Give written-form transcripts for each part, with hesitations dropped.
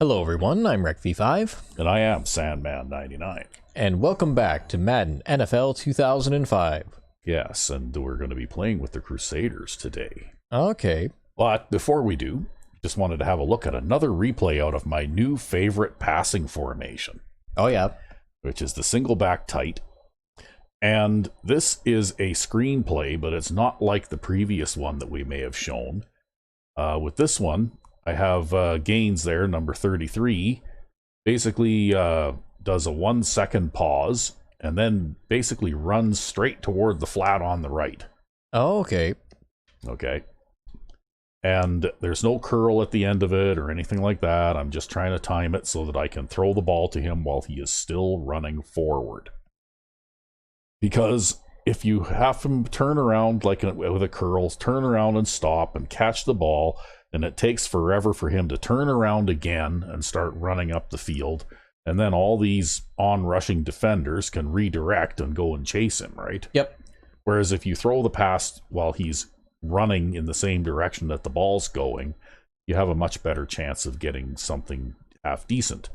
Hello everyone, I'm RecV5, And I am Sandman99. and welcome back to Madden NFL 2005. Yes, and we're going to be playing with the Crusaders today. Okay. But before we do, just wanted to have a look at another replay out of my new favorite passing formation, Oh yeah. which is the single back tight. And this is a screenplay, but it's not like the previous one that we may have shown. With this one, I have Gaines there, number 33, basically does a 1 second pause and then basically runs straight toward the flat on the right. Oh, okay. Okay. And there's no curl at the end of it or anything like that. I'm just trying to time it so that I can throw the ball to him while he is still running forward. Because if you have him turn around like with a curl, turn around and stop and catch the ball, and it takes forever for him to turn around again and start running up the field. And then all these on-rushing defenders can redirect and go and chase him, right? Yep. Whereas if you throw the pass while he's running in the same direction that the ball's going, you have a much better chance of getting something half decent.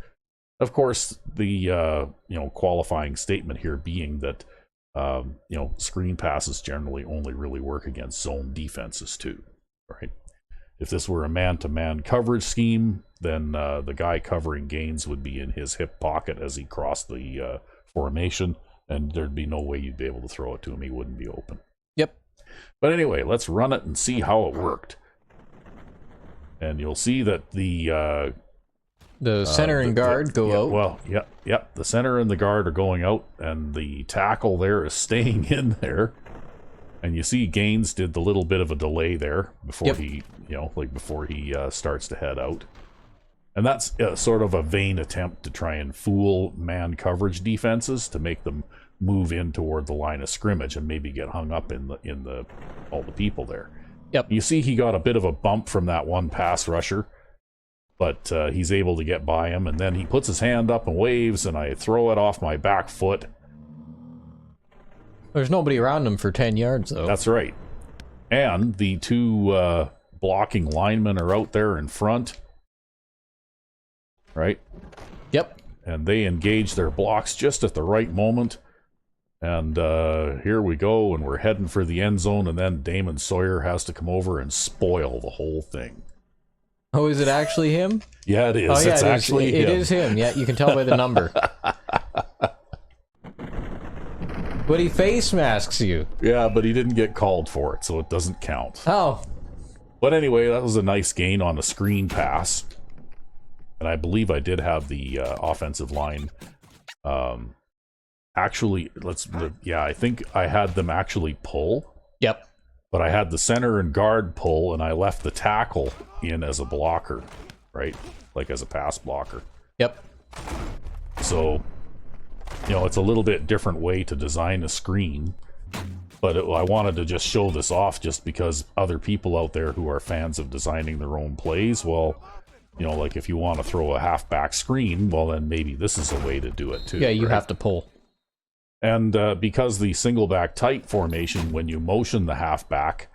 Of course, the qualifying statement here being that screen passes generally only really work against zone defenses too, right? If this were a man-to-man coverage scheme, then the guy covering Gaines would be in his hip pocket as he crossed the formation, and there'd be no way you'd be able to throw it to him. He wouldn't be open. Yep. But anyway, let's run it and see how it worked. And you'll see that the center and guard go out. Well, yeah. The center and the guard are going out, and the tackle there is staying in there. And you see Gaines did the little bit of a delay there before he starts to head out. And that's sort of a vain attempt to try and fool man coverage defenses to make them move in toward the line of scrimmage and maybe get hung up in all the people there. Yep. You see he got a bit of a bump from that one pass rusher, but he's able to get by him, and then he puts his hand up and waves, and I throw it off my back foot. There's nobody around him for 10 yards, though. That's right. And the two blocking linemen are out there in front. Right? Yep. And they engage their blocks just at the right moment. And here we go, and we're heading for the end zone, and then Damon Sawyer has to come over and spoil the whole thing. Oh, is it actually him? Yeah, it is. Oh, yeah, it's actually him. It is him. Yeah, you can tell by the number. But he face masks you. Yeah, but he didn't get called for it, so it doesn't count. Oh. But anyway, that was a nice gain on a screen pass. And I believe I did have the offensive line. I think I had them actually pull. Yep. But I had the center and guard pull, and I left the tackle in as a blocker, right? Like as a pass blocker. Yep. So, it's a little bit different way to design a screen. But I wanted to just show this off just because other people out there who are fans of designing their own plays, well, like if you want to throw a halfback screen, well, then maybe this is a way to do it too. Yeah, you right? have to pull. And because the single back tight formation, when you motion the halfback,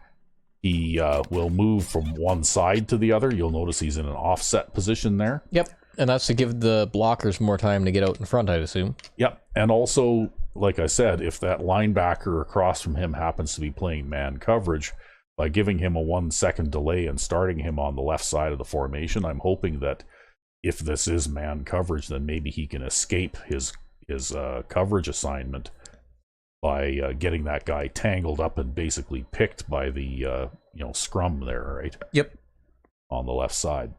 he will move from one side to the other. You'll notice he's in an offset position there. Yep. And that's to give the blockers more time to get out in front, I'd assume. Yep. And also, like I said, if that linebacker across from him happens to be playing man coverage, by giving him a 1 second delay and starting him on the left side of the formation, I'm hoping that if this is man coverage, then maybe he can escape his coverage assignment by getting that guy tangled up and basically picked by the scrum there, right? Yep. On the left side.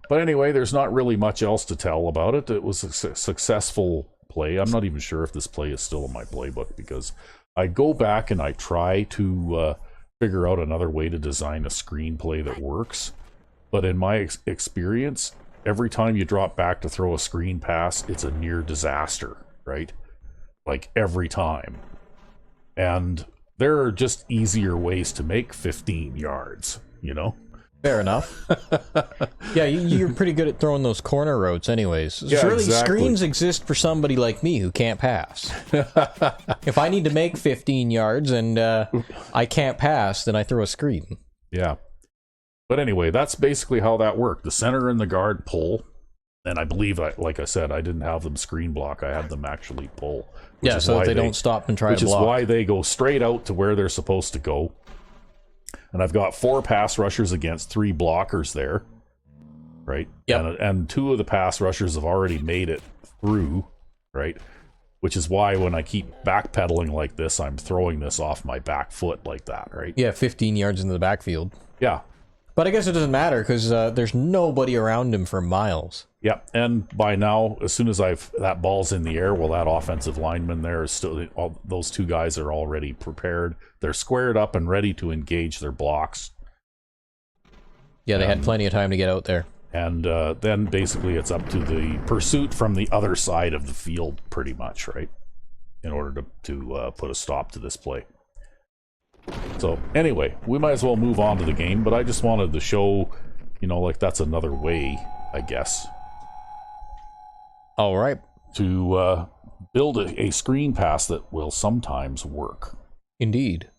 But anyway, there's not really much else to tell about it. It was a successful play. I'm not even sure if this play is still in my playbook because I go back and I try to figure out another way to design a screenplay that works. But in my experience, every time you drop back to throw a screen pass, it's a near disaster, right? Like every time. And there are just easier ways to make 15 yards, Fair enough. Yeah, you're pretty good at throwing those corner routes anyways. Yeah, Surely exactly. screens exist for somebody like me who can't pass. If I need to make 15 yards and I can't pass, then I throw a screen. Yeah. But anyway, that's basically how that worked. The center and the guard pull. And I believe, like I said, I didn't have them screen block. I had them actually pull. Yeah, so that they don't stop and try to block. Which is why they go straight out to where they're supposed to go. And I've got 4 pass rushers against 3 blockers there. Right? Yep. And 2 of the pass rushers have already made it through. Right? Which is why when I keep backpedaling like this, I'm throwing this off my back foot like that. Right? Yeah, 15 yards into the backfield. Yeah. But I guess it doesn't matter because there's nobody around him for miles. Yeah, and by now, as soon as that ball's in the air, well, that offensive lineman there is still, those 2 guys are already prepared. They're squared up and ready to engage their blocks. Yeah, they had plenty of time to get out there. And then basically it's up to the pursuit from the other side of the field, pretty much, right? In order to put a stop to this play. So anyway, we might as well move on to the game, but I just wanted to show, like that's another way, I guess. All right. To build a screen pass that will sometimes work. Indeed.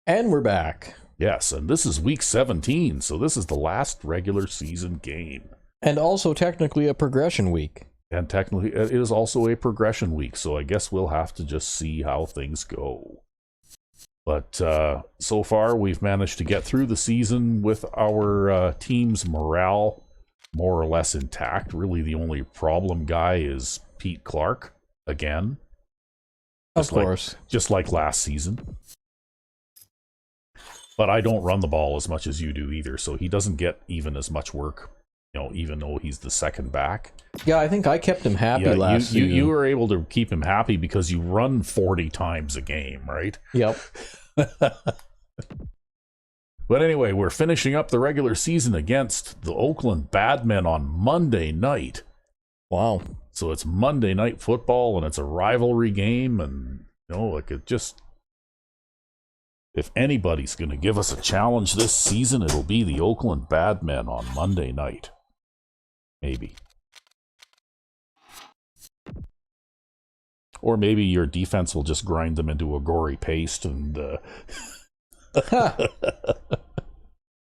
And we're back. Yes, and this is week 17, so this is the last regular season game. And also technically a progression week. And technically, it is also a progression week, so I guess we'll have to just see how things go. But so far, we've managed to get through the season with our team's morale more or less intact. Really, the only problem guy is Pete Clark, again. Of course. Just like last season. But I don't run the ball as much as you do either, so he doesn't get even as much work, even though he's the second back. Yeah, I think I kept him happy last season. You were able to keep him happy because you run 40 times a game, right? Yep. But anyway, we're finishing up the regular season against the Oakland Badmen on Monday night. Wow. So it's Monday Night Football, and it's a rivalry game, and, it just... If anybody's going to give us a challenge this season, it'll be the Oakland Badmen on Monday night. Maybe. Or maybe your defense will just grind them into a gory paste and... Well,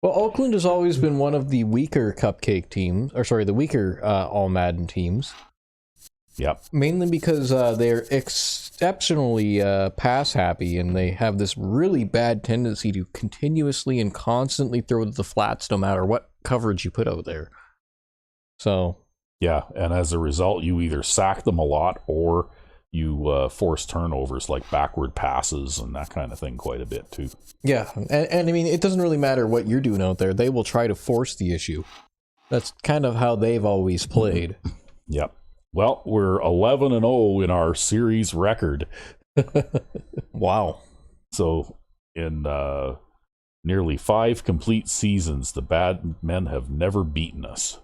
Oakland has always been one of the weaker cupcake teams, the weaker all Madden teams. Yep. Mainly because they're exceptionally pass happy, and they have this really bad tendency to continuously and constantly throw the flats no matter what coverage you put out there. So... Yeah, and as a result, you either sack them a lot or you force turnovers like backward passes and that kind of thing quite a bit too. Yeah, and I mean, it doesn't really matter what you're doing out there. They will try to force the issue. That's kind of how they've always played. Yep. Well, we're 11-0 in our series record. Wow. So in nearly 5 complete seasons, the Badmen have never beaten us.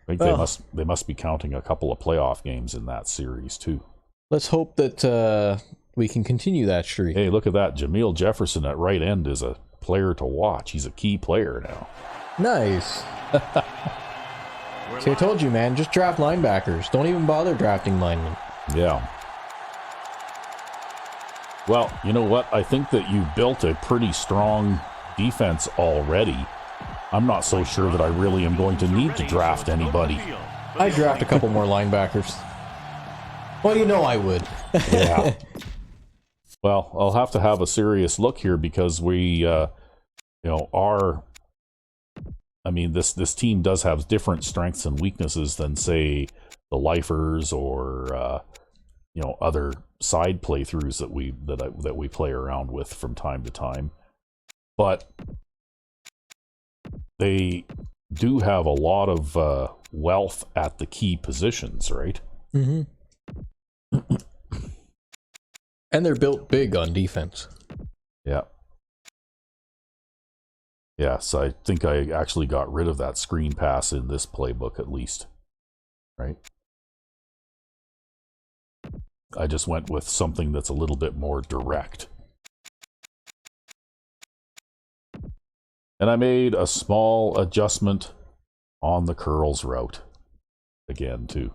I think they must be counting a couple of playoff games in that series too. Let's hope that we can continue that streak. Hey, look at that. Jameel Jefferson at right end is a player to watch. He's a key player now. Nice. See, I told you, man, just draft linebackers. Don't even bother drafting linemen. Yeah. Well, you know what? I think that you built a pretty strong defense already. I'm not so sure that I really am going to need to draft anybody. I'd draft a couple more linebackers. Well, I would. Yeah. Well, I'll have to have a serious look here because we, are... I mean, this team does have different strengths and weaknesses than, say, the Lifers or, other side playthroughs that we play around with from time to time. But they do have a lot of wealth at the key positions, right? Mm-hmm. And they're built big on defense. Yeah. Yes, I think I actually got rid of that screen pass in this playbook at least. Right? I just went with something that's a little bit more direct. And I made a small adjustment on the curls route again, too.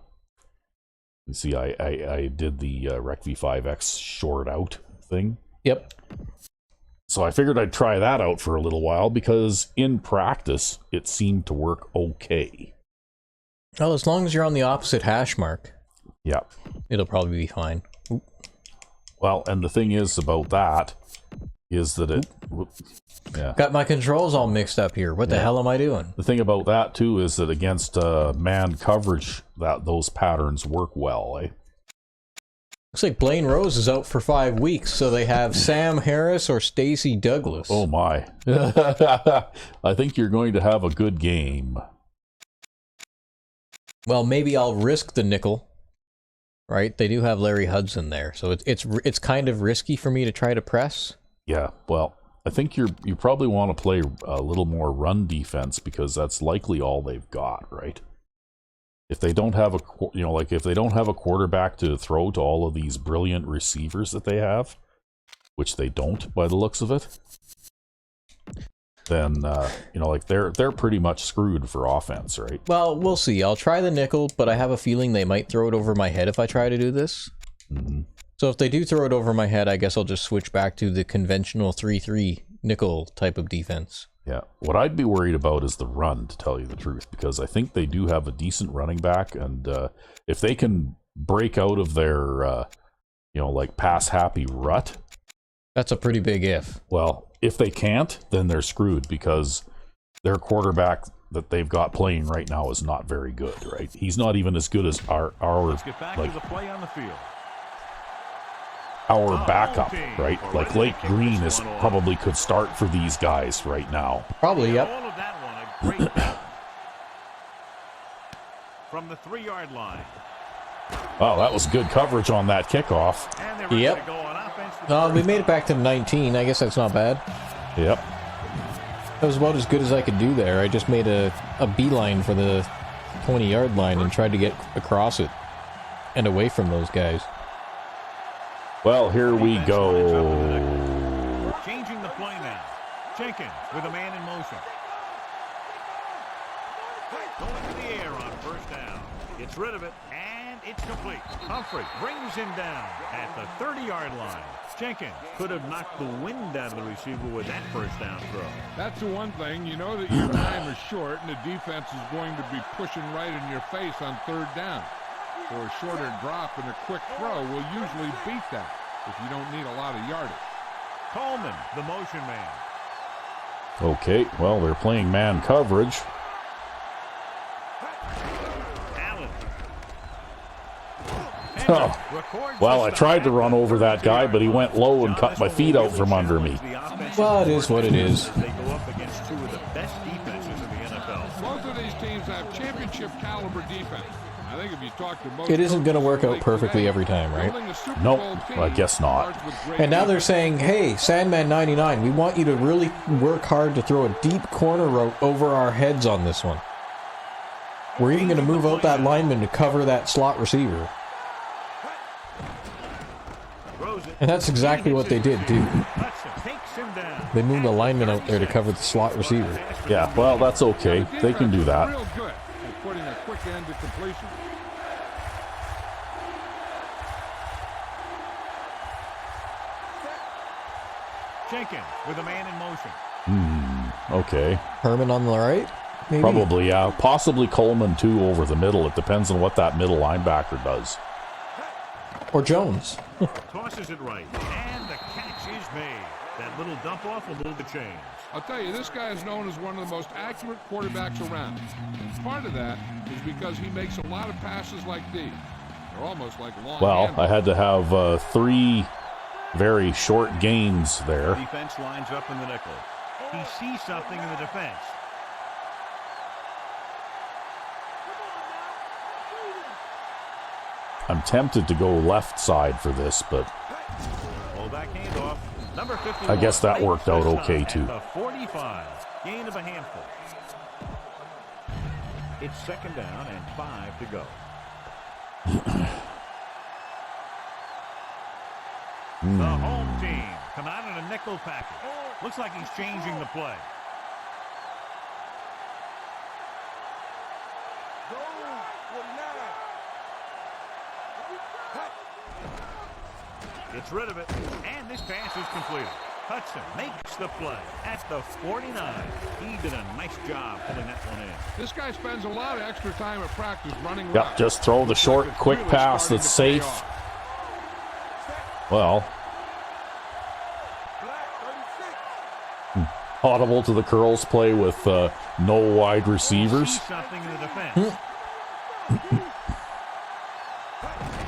You see, I did the Rec V5X short out thing. Yep. So I figured I'd try that out for a little while because in practice, it seemed to work okay. Well, as long as you're on the opposite hash mark. Yeah. It'll probably be fine. Oop. Well, and the thing is about that is that it... Yeah. Got my controls all mixed up here. What the hell am I doing? The thing about that, too, is that against man coverage, that those patterns work well, eh? Looks like Blaine Rose is out for 5 weeks, so they have Sam Harris or Stacey Douglas. Oh, my. I think you're going to have a good game. Well, maybe I'll risk the nickel. Right? They do have Larry Hudson there, so it's kind of risky for me to try to press. Yeah, well, I think you probably want to play a little more run defense because that's likely all they've got, right? If they don't have if they don't have a quarterback to throw to all of these brilliant receivers that they have, which they don't by the looks of it, then they're pretty much screwed for offense, right? Well, we'll see. I'll try the nickel, but I have a feeling they might throw it over my head if I try to do this. Mm-hmm. So if they do throw it over my head, I guess I'll just switch back to the conventional 3-3 nickel type of defense. Yeah. What I'd be worried about is the run, to tell you the truth, because I think they do have a decent running back, and if they can break out of their, pass-happy rut... That's a pretty big if. Well, if they can't, then they're screwed, because their quarterback that they've got playing right now is not very good, right? He's not even as good as our Let's get back to the play on the field. Our backup, right? Like Lake Green is probably could start for these guys right now. Probably, yep. All of that one, a great pass. From the 3-yard line. Oh, that was good coverage on that kickoff. And they're ready Yep. to go on offense. We made it back to 19. I guess that's not bad. Yep. That was about as good as I could do there. I just made a beeline for the 20-yard line and tried to get across it and away from those guys. Well, here we go. Changing the play now. Jenkins with a man in motion. Going to the air on first down. Gets rid of it, and it's complete. Humphrey brings him down at the 30-yard line. Jenkins could have knocked the wind out of the receiver with that first down throw. That's the one thing. You know that your time is short, and the defense is going to be pushing right in your face on third down. So a shorter drop and a quick throw will usually beat that if you don't need a lot of yardage. Coleman, the motion man. Okay, well, they're playing man coverage. Allen. Oh. Well, I tried to run over that guy, but he went low and cut my feet out from under me. Well, it is what it is. They go up against two of the best defenses in the NFL. Both of these teams have championship caliber defense. I think if you talk to most, It isn't going to work out perfectly every time, right? Nope, I guess not. And now they're saying, hey, Sandman 99, we want you to really work hard to throw a deep corner route over our heads on this one. We're even going to move out that lineman to cover that slot receiver. And that's exactly what they did, too. They moved the lineman out there to cover the slot receiver. Yeah, well, that's okay. They can do that. Real good at putting a quick end to completion. Jenkins with a man in motion. Okay. Herman on the right? Maybe? Probably, yeah. Possibly Coleman, too, over the middle. It depends on what that middle linebacker does. Or Jones. Tosses it right, and the catch is made. That little dump off will move the chains. I'll tell you, this guy is known as one of the most accurate quarterbacks around. Part of that is because he makes a lot of passes like these. They're almost like long Well, I had to have 3 very short gains there. Defense lines up in the nickel. He sees something in the defense. I'm tempted to go left side for this, but Fullback handoff. Number 51. I guess that worked out okay, too. The 45. Gain of a handful. It's second down and 5 to go. The home team come out in a nickel package. Looks like he's changing the play. Gets rid of it, and this pass is completed. Hudson makes the play at the 49. He did a nice job pulling that one in. This guy spends a lot of extra time at practice running Yep, routes. just throw the short, quick Really pass starting that's to pay safe. off. Well, audible to the curls play with no wide receivers. See something in the defense.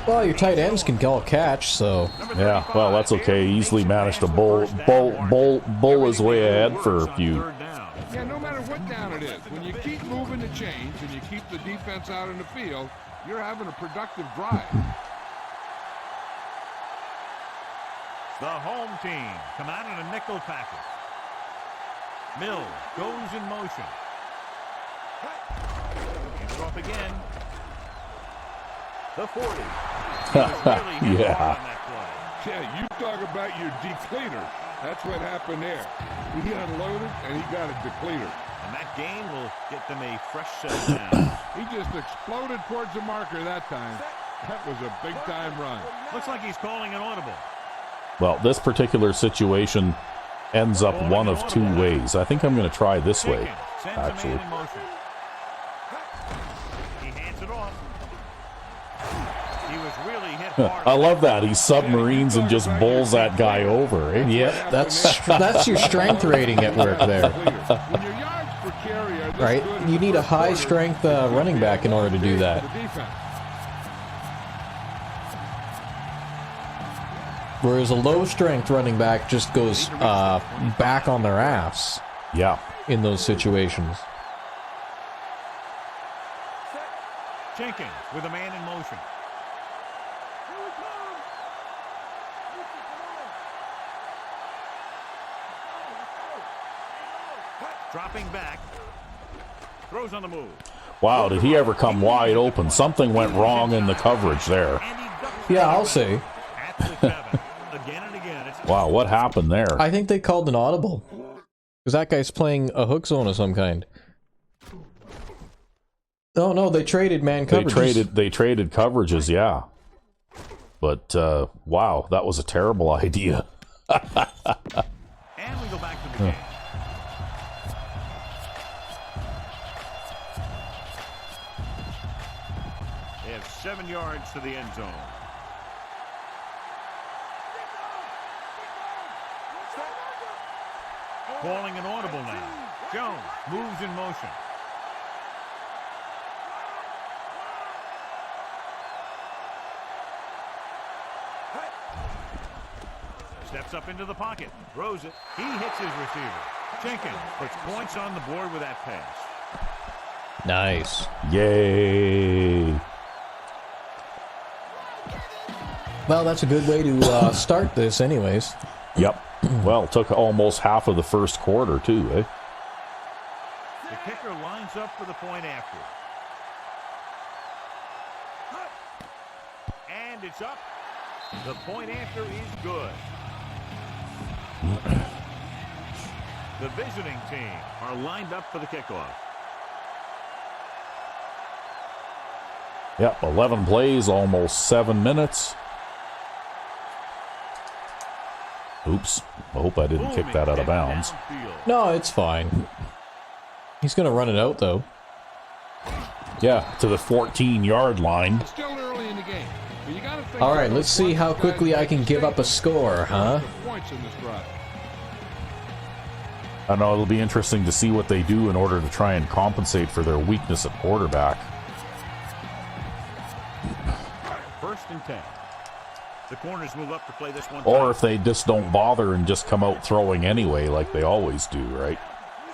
Well, your tight ends can all catch, so Yeah, well, that's okay. He easily managed to bull his way ahead for a few. Yeah, no matter what down it is, when you keep moving the chains and you keep the defense out in the field, you're having a productive drive. The home team come out in a nickel package. Mills goes in motion. Hands it off again. The 40. He was really hit Yeah. hard on that play. Yeah, you talk about your depleter. That's what happened there. He unloaded and he got a depleter. And that gain will get them a fresh set down. He just exploded towards the marker that time. That was a big-time run. Looks like he's calling an audible. Well, this particular situation ends up one of two ways. I think I'm going to try this way, Sends actually. a man in motion. He hands it off. He was really hit hard. I love that. He submarines and just bowls that guy over. Eh? yep, that's your strength rating at work there, When your yards per carry are this right? good You in the need a first high quarter, strength running back in order to do that. the defense. Whereas a low strength running back just goes back on their ass Yeah. in those situations. Jenkins with a man in motion. Dropping back. Throws on the move. Wow, did he ever come wide open? Something went wrong in the coverage there. And he ducks Yeah, the I'll say. at the 7. Again and again. It's Wow, what happened there? I think they called an audible. Because that guy's playing a hook zone of some kind. Oh no, they traded man coverages. They traded coverages, yeah. But wow, that was a terrible idea. And we go back to the game. They have 7 yards to the end zone. Calling an audible now. Jones moves in motion. Steps up into the pocket. Throws it. He hits his receiver. Jenkins puts points on the board with that pass. Nice. Yay. Well, that's a good way to start this anyways. Yep. Well, it took almost half of the first quarter, too, eh? The kicker lines up for the point after. And it's up. The point after is good. The visiting team are lined up for the kickoff. Yep, 11 plays, almost 7 minutes. Oops. I hope I didn't kick that out of bounds. Downfield. No, it's fine. He's gonna run it out though. Yeah, to the 14-yard line. It's still early in the game. But you gotta think All right, about let's see what how these quickly guys I can make give up a mistakes. score, huh? The points in this drive. I know it'll be interesting to see what they do in order to try and compensate for their weakness at quarterback. First and 10. The corners move up to play this one. Or if they just don't bother and just come out throwing anyway like they always do, right?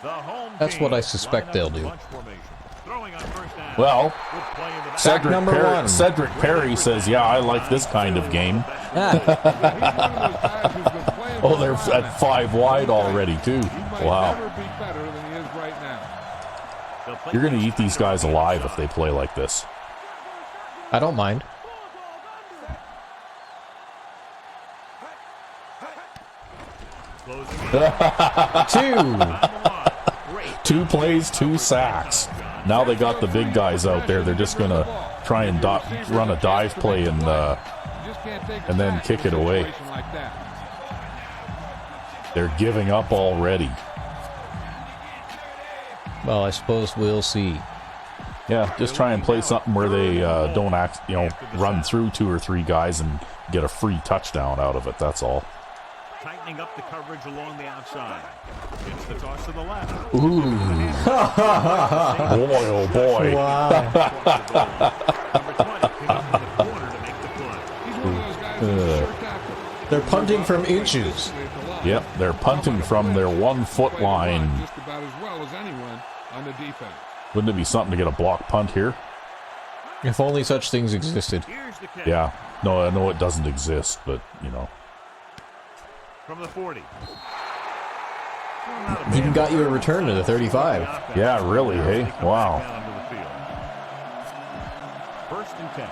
The home That's team what I suspect line up they'll do. bunch formation. Throwing on first down. Well, Good play in the back. Sack number one. Cedric Perry says, yeah, I like this kind of game. Oh, they're at 5 wide already, too. Wow. Never be better than he is right now. You're going to eat these guys alive if they play like this. I don't mind. Two plays, 2 sacks. Now they got the big guys out there. They're just going to try and run a dive play and then kick it away. like that. They're giving up already. Well, I suppose we'll see. Yeah, just try and play something where they don't run through 2 or 3 guys and get a free touchdown out of it. That's all. Tightening up the coverage along the outside. It's the toss to the left. Ooh. Boy, oh boy. Wow. Number 20 picks up in the corner to make the play. He's one of those guys who's a sure tackle. They're punting from inches. Yep, they're punting from their 1 foot line. Just about as well as anyone on the defense. Wouldn't it be something to get a block punt here? If only such things existed. Here's the catch. Yeah. No, I know it doesn't exist, but, you know. From the 40. Even got you a return to the 35. Yeah, really, hey? Wow. First and 10.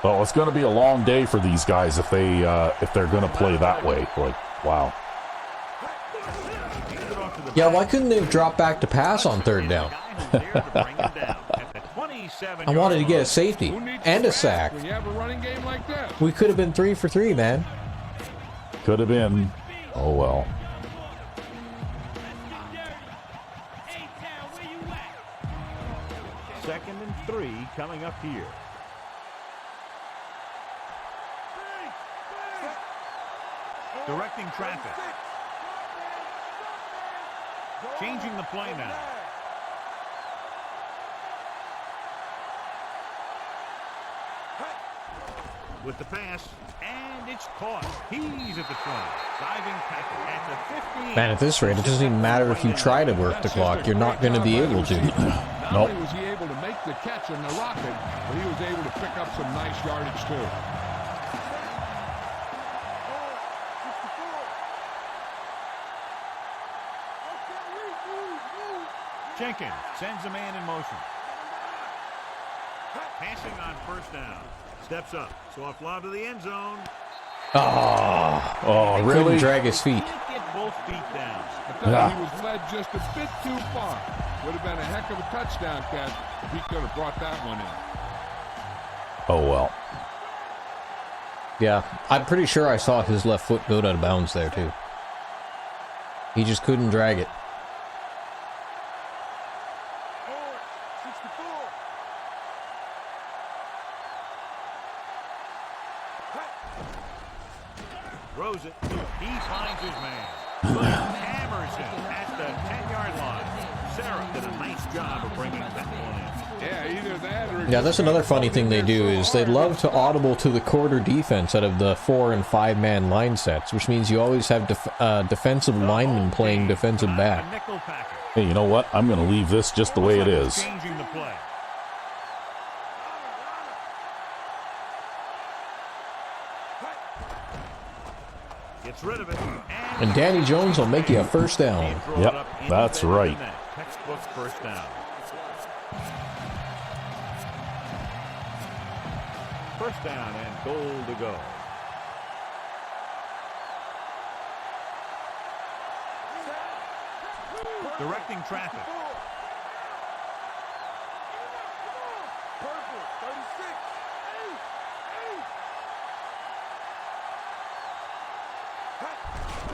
Well, it's going to be a long day for these guys if they're going to play that way. Like, wow. Yeah, why couldn't they have dropped back to pass on 3rd down? I wanted to get a safety and a sack. When you have a running game like this. We could have been 3 for 3, man. Could have been. Oh, well. Second and 3 coming up here. Directing traffic. Changing the play now. With the pass, and it's caught. He's at the 20. Diving tackle at the 15. Man, at this rate, it doesn't even matter if you try to work the clock. You're not going to be able to. Not only was he able to make the catch on the rocket, but he was able to pick up some nice yardage too. Jenkins sends a man in motion. Passing on first down. Steps up. Soft lob to the end zone. Oh, really? Couldn't drag his feet. Can't get both feet down. He was led just a bit too far. Would have been a heck of a touchdown catch if he could have brought that one in. Oh, well. Yeah, I'm pretty sure I saw his left foot go out of bounds there, too. He just couldn't drag it. Throws it. He finds his man. Hammers it at the 10-yard line. Sarah did a nice job of bringing that one in. Yeah, either that or... Yeah, that's another funny thing they do is they love to audible to the quarter defense out of the 4- and 5-man line sets, which means you always have defensive linemen playing defensive back. Hey, you know what? I'm going to leave this just the way it is. Changing the play. Gets rid of it. And Danny Jones will make you a first down. Yep, that's right. Textbook first down. First down and goal to go. Directing traffic.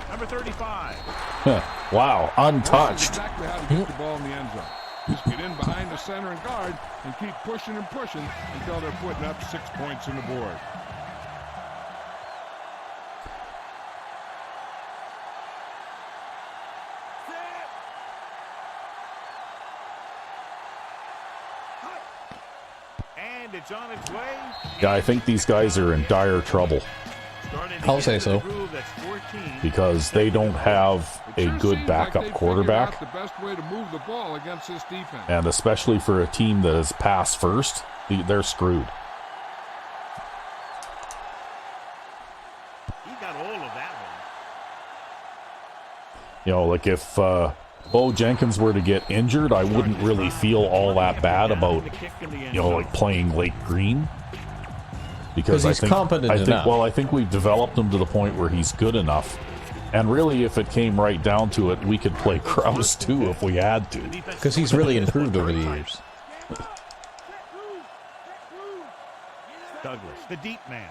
Number 35. Wow, untouched. Exactly how to get the ball in the end zone. Just get in behind the center and guard and keep pushing and pushing until they're putting up 6 points on the board. And it's on its way. Yeah, I think these guys are in dire trouble I'll say so. because they don't have a good backup quarterback. The best way to move the ball against this defense. And especially for a team that is pass first, they're screwed. He got all of that one. You know, like if Bo Jenkins were to get injured, I wouldn't really feel all that bad about, you know, like playing Lake Green. Because he's competent enough. Well, I think we've developed him to the point where he's good enough. And really, if it came right down to it, we could play Kraus too if we had to. Because he's really improved over the years. Douglas, the deep man.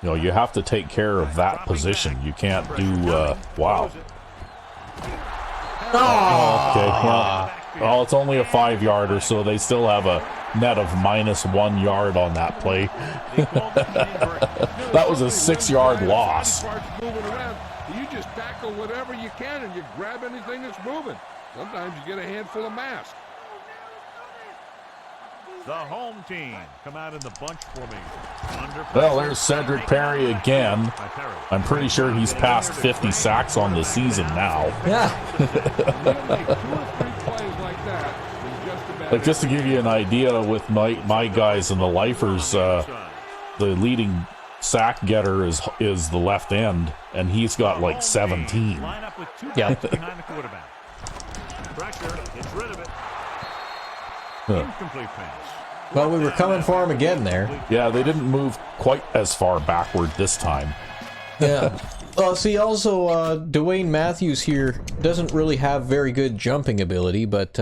You know, you have to take care of that position. You can't do, wow. Okay, well, it's only a 5-yarder, so they still have a net of -1 yard on that play. That was a 6-yard loss. You just tackle whatever you can and you grab anything that's moving. Sometimes you get a handful of mass. The home team come out in the bunch formation. Well, there's Cedric Perry again. I'm pretty sure he's past 50 sacks on the season now. Yeah. Like, just to give you an idea with my guys and the lifers, the leading sack getter is the left end, and he's got like 17. Yeah. Behind the quarterback. Pressure, gets rid of it. Incomplete pass. Well, we were coming for him again there. Yeah, they didn't move quite as far backward this time. Yeah. See, also, Dwayne Matthews here doesn't really have very good jumping ability, but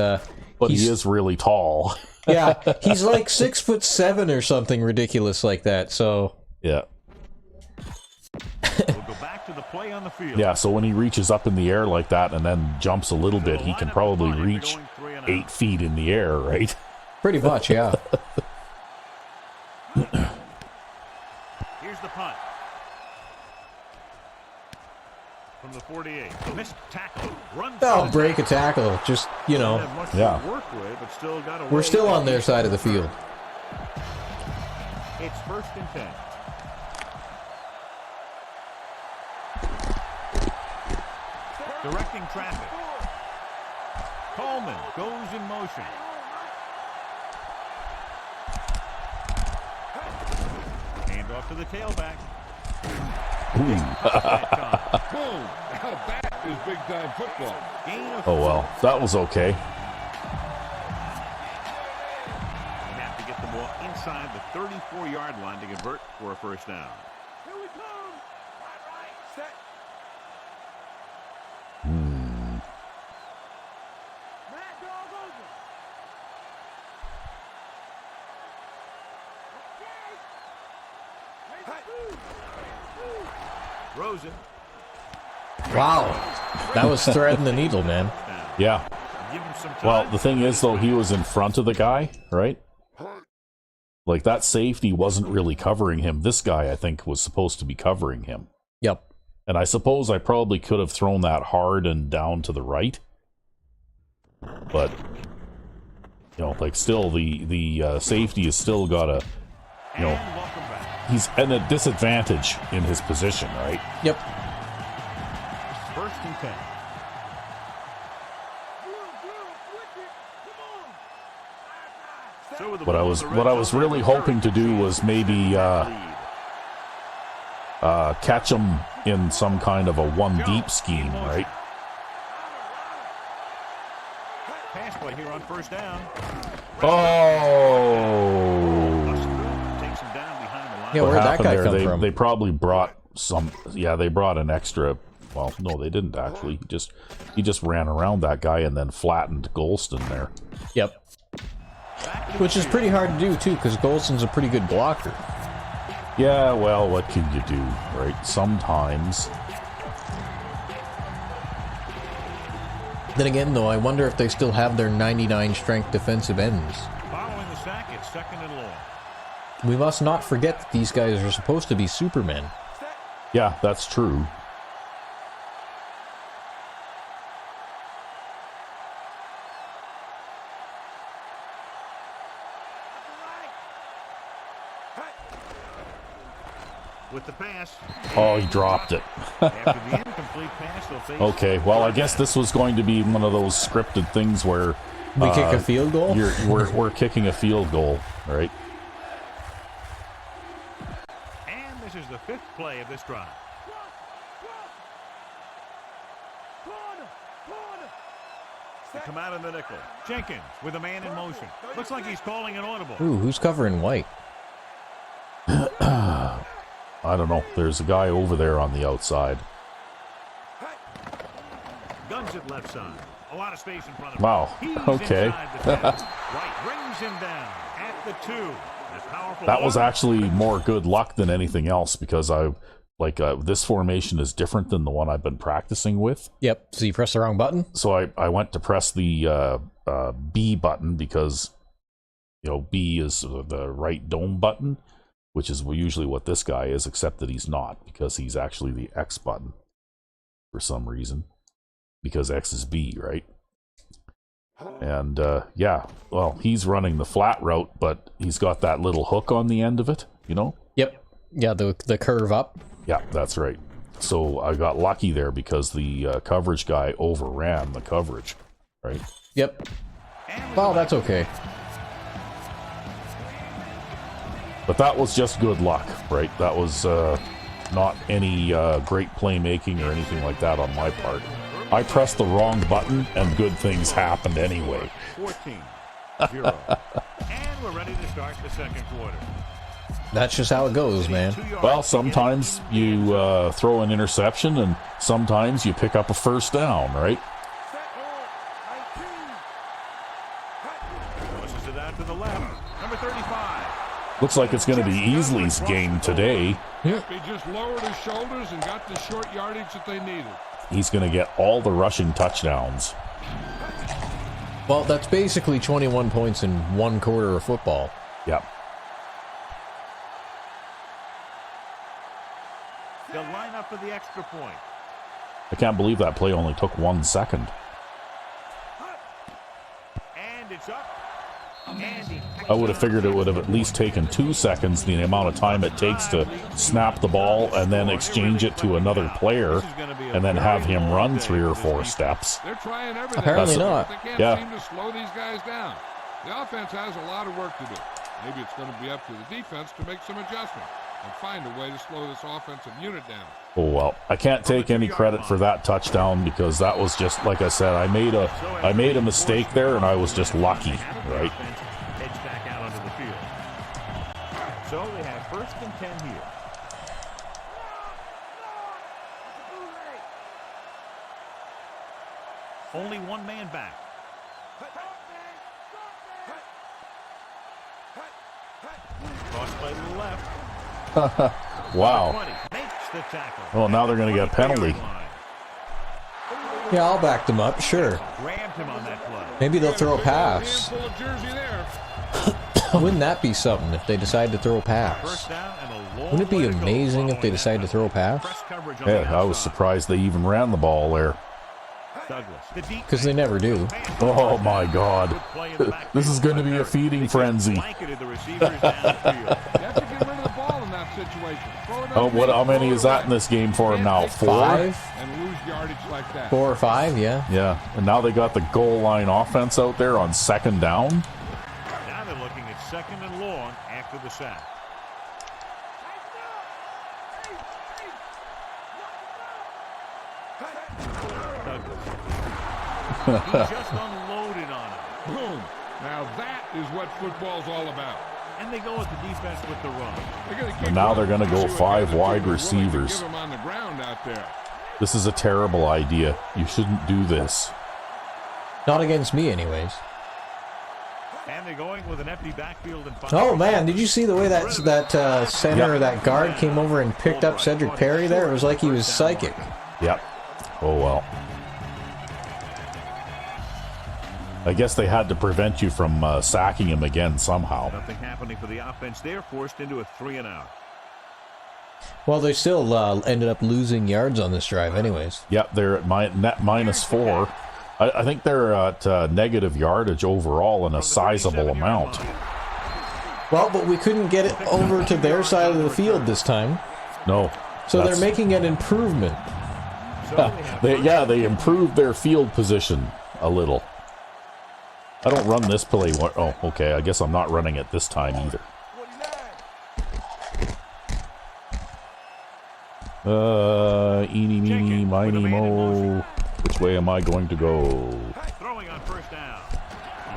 he is really tall. Yeah, he's like 6'7" or something ridiculous like that. So yeah. We'll go back to the play on the field. Yeah, so when he reaches up in the air like that and then jumps a little bit, he can probably reach 8 feet in the air, right? Pretty much, yeah. Here's the punt. From the 48. Missed tackle. Oh, break a tackle. Just, you know. Yeah. We're still on their side of the field. It's 1st and 10. Directing traffic. Coleman goes in motion. Hand off to the tailback. Boom. Now that is big-time football. Oh, well, that was okay. You have to get the ball inside the 34-yard line to convert for a 1st down. Here we come. Right, set. Mad dog over. Rosen. Wow. That was threading the needle, man. Yeah. Give him some time. Well, the thing is, though, he was in front of the guy, right? Like, that safety wasn't really covering him. This guy, I think, was supposed to be covering him. Yep. And I suppose I probably could have thrown that hard and down to the right. But, you know, like, still, the safety has still got a, you know, he's at a disadvantage in his position, right? Yep. 1st and 10. So What I was really hoping to do was maybe catch him in some kind of a one deep scheme, right? Pass play here on 1st down. Oh. Takes him down behind the line. Yeah, What where'd that happened guy there? come from? They probably brought some. Yeah, they brought an extra. Well, no, they didn't actually. He just ran around that guy and then flattened Golston there. Yep. Which is pretty hard to do, too, because Golson's a pretty good blocker. Yeah, well, what can you do, right? Sometimes. Then again, though, I wonder if they still have their 99 strength defensive ends. Following the sack, it's 2nd and long. We must not forget that these guys are supposed to be supermen. Yeah, that's true. With the pass. Oh, he dropped it. After the incomplete pass, they'll face Okay, well, I guess this was going to be one of those scripted things where We kick a field goal? we're kicking a field goal, right? And this is the 5th play of this drive. They come out in the nickel. Jenkins with a man in motion. Looks like he's calling an audible. Ooh, who's covering white? I don't know. There's a guy over there on the outside. Guns at left side. A lot of space in front of him. Wow. He's Okay. inside the 10. Right brings him down at the 2. That was actually more good luck than anything else because this formation is different than the one I've been practicing with. Yep. So you pressed the wrong button? So I went to press the B button because, B is the right dome button, which is usually what this guy is, except that he's not because he's actually the X button for some reason because X is B, right? And he's running the flat route, but he's got that little hook on the end of it, Yep. Yeah, the curve up. Yeah, that's right. So I got lucky there because the coverage guy overran the coverage, right? Yep. Well, that's okay. But that was just good luck, right? That was not any great playmaking or anything like that on my part. I pressed the wrong button and good things happened anyway. 14-0. And we're ready to start the second quarter. That's just how it goes, man. Well, sometimes you throw an interception and sometimes you pick up a first down, right? Tosses it out to the left. Number 35. Looks like it's going to be Easley's game today. Yep, he just lowered his shoulders and got the short yardage that they needed. He's going to get all the rushing touchdowns. Well, that's basically 21 points in one quarter of football. Yep. They'll line up for the extra point. I can't believe that play only took 1 second. And it's up. I would have figured it would have at least taken 2 seconds, the amount of time it takes to snap the ball and then exchange it to another player and then have him run 3 or 4 steps. They're trying everything. Apparently not. They can't Yeah. seem to slow these guys down. The offense has a lot of work to do. Maybe it's going to be up to the defense to make some adjustments and find a way to slow this offensive unit down. Oh, well, I can't take any credit for that touchdown because that was just, like I said, I made a mistake there and I was just lucky, right? Heads back out onto the field. So they have 1st and 10 here. Only one man back. Crossed by the left. Wow. 20 makes the tackle. Well, now they're going to get a penalty. Yeah, I'll back them up, sure. Grabbed him on that play. Maybe they'll throw a pass. Handful of jersey there. Wouldn't that be something if they decide to throw a pass? First down and a long Wouldn't it be way to go amazing if they following decide to throw a pass? press coverage on the Yeah, I was outside. surprised they even ran the ball there. Douglas, the deep Because they never do. Oh, my God. good play in the backfield. This is going to be a feeding frenzy. Blanketed the receivers downfield. You have to get rid of the ball in that situation. Throw it Oh, underneath, how many throw is it that away. in this game for him now? Can't 4? 5? And lose yardage like that. 4 or 5, yeah. Yeah, and now they got the goal line offense out there on 2nd down. Now they're looking at 2nd and long after the sack. He just unloaded on him. Boom. Now that is what football's all about. And they go with the defense with the run. They're gonna keep And now running. they're gonna go See what 5 the other wide team is willing to receivers. Give them on the ground out there. This is a terrible idea. You shouldn't do this. Not against me, anyways. And they're going with an empty backfield and 5. Oh, man, did you see the way that center or that guard came over and picked up Cedric Perry there? It was like he was psychic. Yep. Oh, well. I guess they had to prevent you from sacking him again somehow. Nothing happening for the offense. They're forced into a 3 and out. Well, they still ended up losing yards on this drive anyways. Yep, they're at net -4. I think they're at negative yardage overall in a sizable amount. Well, but we couldn't get it over to their side of the field this time. No. So that's- they're making an improvement. So they have they improved their field position a little. I don't run this play. Oh, okay. I guess I'm not running it this time either. Eeny, meeny, miny, mo. Which way am I going to go? throwing on 1st down.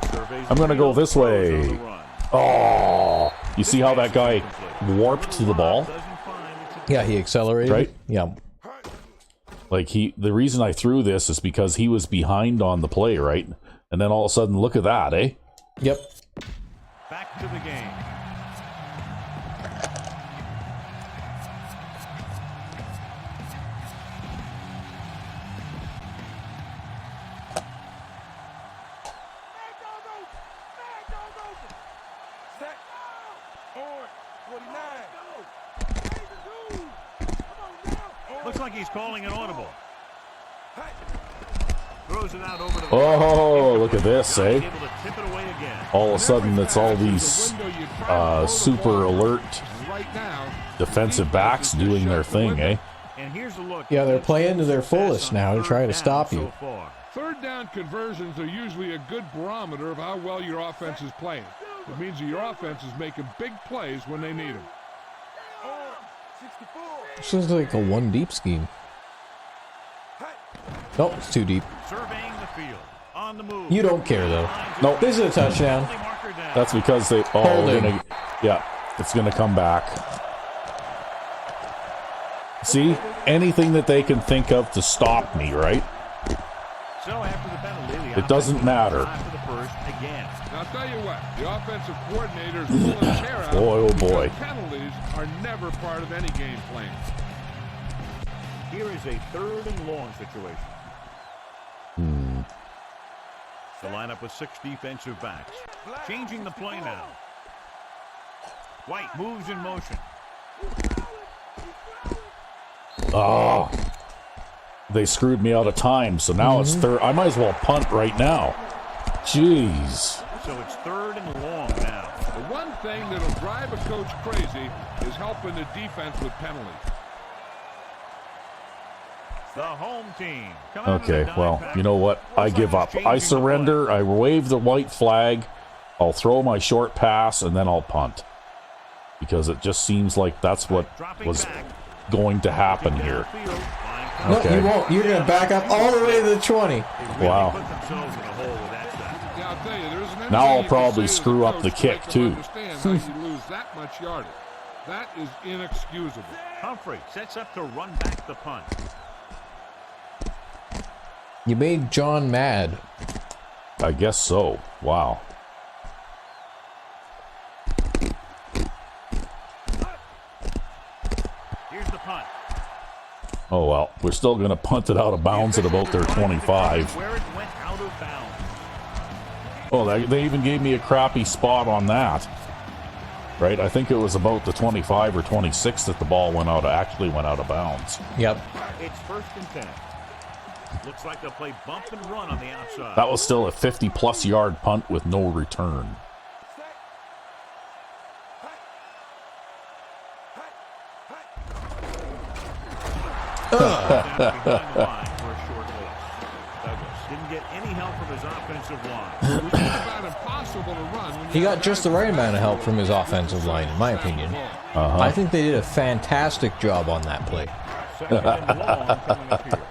He surveys I'm the going to go field, this throws way. on the run. Oh, you see how that guy warped to the ball? Doesn't find it's a Yeah, he accelerated. Right? Yeah. Like the reason I threw this is because he was behind on the play, right? And then all of a sudden, look at that, eh? Yep. back to the game. Looks like he's calling an audible. Throws it out over the Oh, look at this, eh? able to tip it away again. All of a sudden, it's all these super alert Right now, defensive backs doing their thing, eh? And here's a look. Yeah, they're playing to their fullest now to try to stop you. So far. third down conversions are usually a good barometer of how well your offense is playing. It means that your offense is making big plays when they need them. This is like a one deep scheme. Nope, it's too deep. Surveying the field. On the move. You don't care though. Nope. This is a touchdown. That's because they. Oh, Holding. we're gonna, yeah, it's going to come back. See, anything that they can think of to stop me, right? So after the penalty, the It doesn't matter. for the first again. Now, I'll tell you what, the offensive coordinator is pulling his hair out. Boy, oh boy. because penalties are never part of any game plan. Here is a third and long situation. The lineup with 6 defensive backs. Changing the play now. White moves in motion. Oh, they screwed me out of time, so now it's third. I might as well punt right now. Jeez. So it's third and long now. The one thing that'll drive a coach crazy is helping the defense with penalties. The home team. Coming out of Okay, the dime well, pack. you know what? I give up. I surrender. I wave the white flag. I'll throw my short pass, and then I'll punt. Because it just seems like that's what was going to happen here. No, Okay. you won't. You're going to back up all the way to the 20. Wow. Yeah, I'll tell you, there isn't Now I'll anything you can probably say to screw the up coach the to kick, make them too. understand how you lose that much yardage. That is inexcusable. Humphrey sets up to run back the punt. You made John mad. I guess so. Wow. Here's the punt. Oh, well. We're still going to punt it out of bounds at about their 25. Where it went out of bounds. Oh, they even gave me a crappy spot on that. Right? I think it was about the 25 or 26 that the ball actually went out of bounds. Yep. It's first and 10. Looks like they'll play bump and run on the outside. That was still a 50-plus yard punt with no return. Down behind the line for a short loss. Douglas didn't get any help from his offensive line. It was just about impossible to run when He got just the right amount of help from his offensive line, in my opinion. I think they did a fantastic job on that play. Second and long coming up here.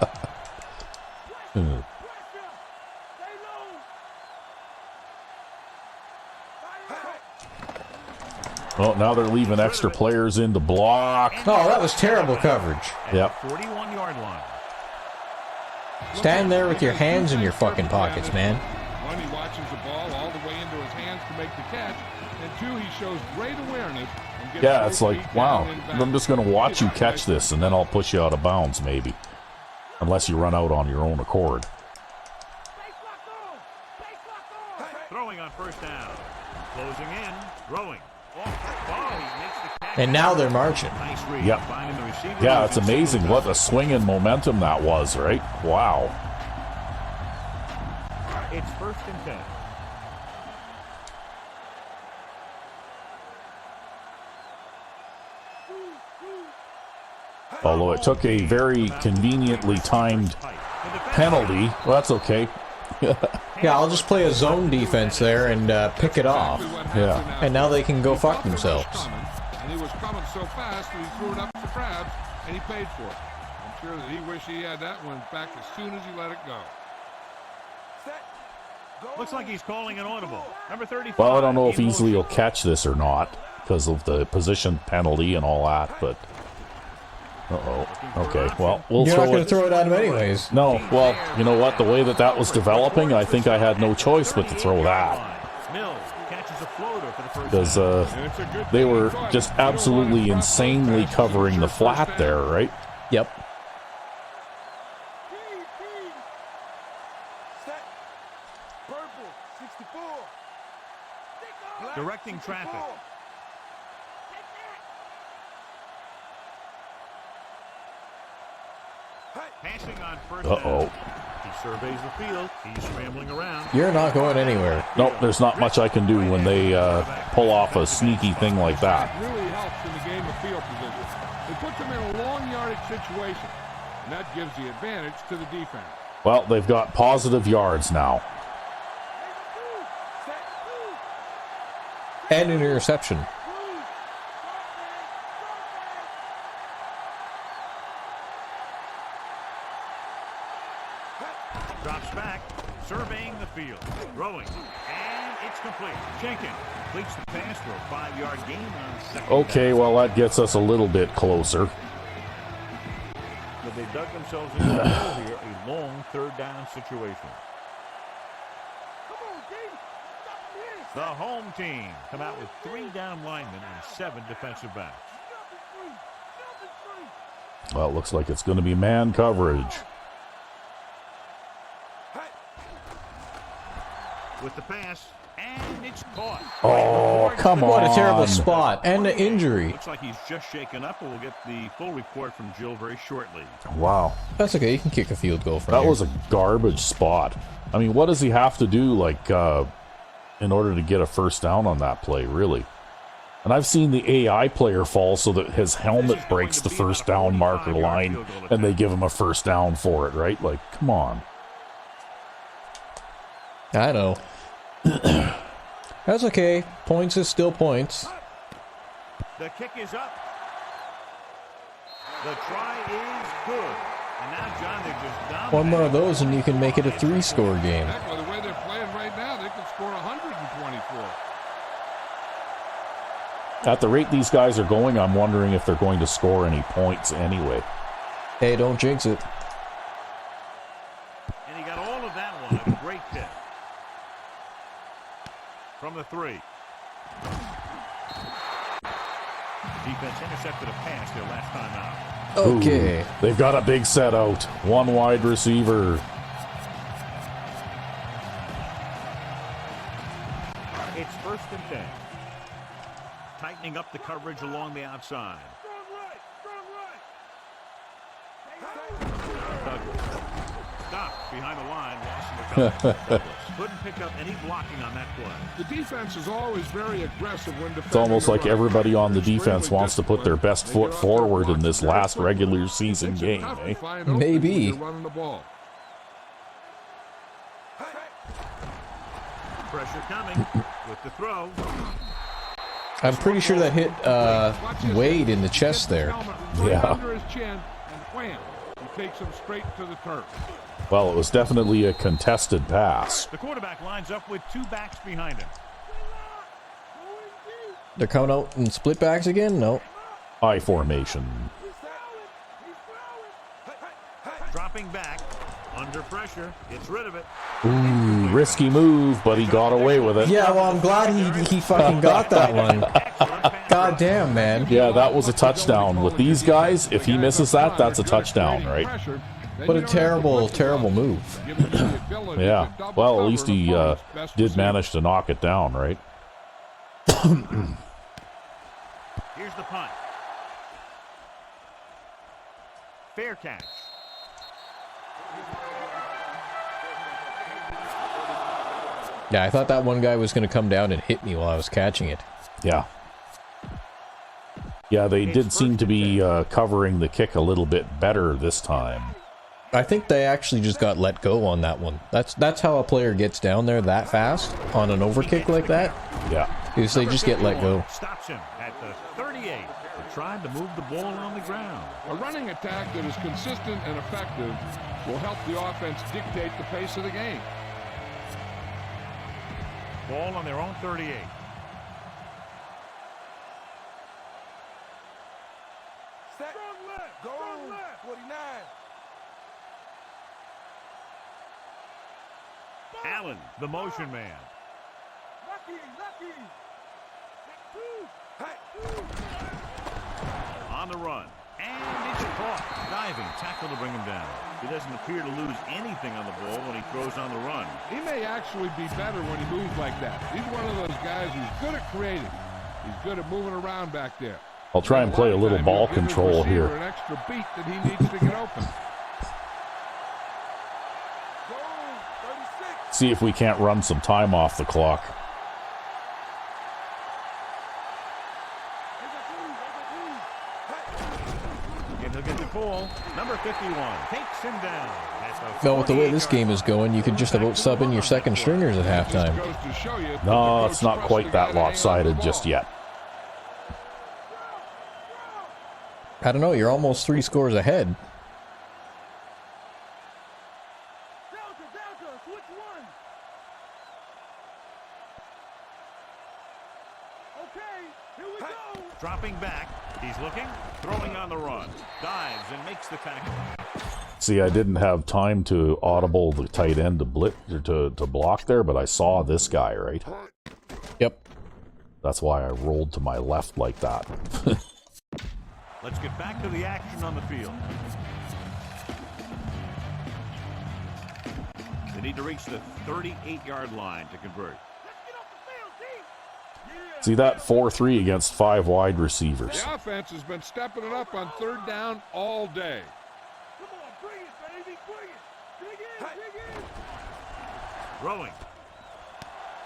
Well, now they're leaving extra players in to block. Oh, that was terrible coverage. Yep. 41-yard line. Stand there with your hands in your fucking pockets, man. One, he watches the ball all the way into his hands to make the catch. And two, he shows great awareness. And gets Yeah, both it's like, feet wow, down and back. I'm just going to watch you catch this, and then I'll push you out of bounds, maybe. Unless you run out on your own accord. Throwing on first down. Closing in. Throwing. Oh, he makes the catch. And now they're marching. Nice read. Yep. Finding the receiver. Yeah, it's amazing what a swing and momentum that was, right? Wow. It's first and 10. Although it took a very conveniently timed penalty. Well, that's okay. Yeah, I'll just play a zone defense there and pick it off. Yeah. And now they can go fuck themselves. And he was coming so fast that he threw it up for grabs, and he paid for it. I'm sure that he wished he had that one back as soon as he let it go. Looks like he's calling an audible. Number 35. Well, I don't know if in easily he'll motion. catch this or not because of the position penalty and all that, but... Uh-oh. Okay, well, we'll You're not throw going it... to throw it at him anyways. No, well, you know what? The way that was developing, I think I had no choice but to throw that. Mills catches a floater for the first Because down. It's a good they thing he were caught it. just You don't want absolutely to drop insanely that pass. covering the It's your flat first there, down. right? Yep. Directing traffic. Passing on first down. He surveys the field. He's scrambling around. You're not going anywhere. Nope, there's not much I can do when they pull off a sneaky thing like that. It really helps in the game of field position. It puts them in a long yardage situation, and that gives the advantage to the defense. Well, they've got positive yards now. And an interception. Drops back, surveying the field, throwing, and it's complete. Jenkins completes the pass for a 5-yard gain on second Okay, down. well, that gets us a little bit closer. But they dug themselves into the hole here, a long third down situation. The home team come out with 3 down linemen and 7 defensive backs. Well, it looks like it's going to be man coverage. With the pass, and it's caught. Oh, come on. What a terrible spot. And an injury. Looks like he's just shaken up, and we'll get the full report from Jill very shortly. Wow. That's okay. You can kick a field goal from That here. was a garbage spot. I mean, what does he have to do, like, in order to get a first down on that play, really? And I've seen the AI player fall so that his helmet breaks the first down marker line, and they give him a first down for it, right? Like, come on. I know. That's okay. Points is still points. The kick is up. The try is good. And now, John, they're just dominating. One more of those and you can make it a 3-score game. Heck, well, the way they're playing right now, they could score 124. At the rate these guys are going, I'm wondering if they're going to score any points anyway. Hey, don't jinx it. And he got all of that one. A great kick. From the 3. Defense intercepted a pass their last time out. Okay. Ooh, they've got a big set out. One wide receiver. It's 1st and 10. Tightening up the coverage along the outside. Douglas. Stopped behind the line. Loss in the coverage. Couldn't pick up any blocking on that play. The defense is always very aggressive when defending. It's almost the like run. everybody on the Extremely defense wants to put their best disciplined. foot They get off their forward in blocks this very last quickly. regular season Makes it game, tough to eh? find openings Maybe. when you're running the ball. Pressure coming with the throw. I'm pretty sure that hit Watch this. Wade in the chest there. Helmet right Yeah. under his chin, and wham, he takes him straight to the turf. Well, it was definitely a contested pass. The quarterback lines up with 2 backs behind him. They're coming out in split backs again? No. I formation. Dropping back. Under pressure. Gets rid of it. Ooh, risky move, but he got away with it. Yeah, well, I'm glad he fucking got that one. God damn, man. Yeah, that was a touchdown. With these guys, if he misses that, that's a touchdown, right? What a terrible, terrible move. Yeah. Well, at least he did manage to knock it down, right? Here's the punt. Fair catch. Yeah, I thought that one guy was going to come down and hit me while I was catching it. Yeah. Yeah, they did seem to be covering the kick a little bit better this time. I think they actually just got let go on that one. That's how a player gets down there that fast on an overkick like that. Yeah. Is they just get let go. Stops him at the 38. They tried to move the ball on the ground. A running attack that is consistent and effective will help the offense dictate the pace of the game. Ball on their own 38. Set. Go. 49. Allen, the motion man. Lucky. On the run. And it's caught. Diving tackle to bring him down. He doesn't appear to lose anything on the ball when he throws on the run. He may actually be better when he moves like that. He's one of those guys who's good at creating. He's good at moving around back there. I'll try and play a little ball control here. An extra beat that he needs to get open. See if we can't run some time off the clock. He'll get the ball. Number 51 takes him down. Well, with the way this game is going, you could just about sub in your second stringers at halftime. No, it's not quite that lopsided just yet. I don't know, you're almost 3 scores ahead. Delta, switch one. Okay, here we go. Dropping back. He's looking. Throwing on the run. Dives and makes the tackle. See, I didn't have time to audible the tight end to blitz or to block there, but I saw this guy, right? Yep. That's why I rolled to my left like that. Let's get back to the action on the field. They need to reach the 38-yard line to convert. See that 4-3 against 5 wide receivers. The offense has been stepping it up on third down all day. Come on, bring it, baby, bring it. Dig in. Rolling.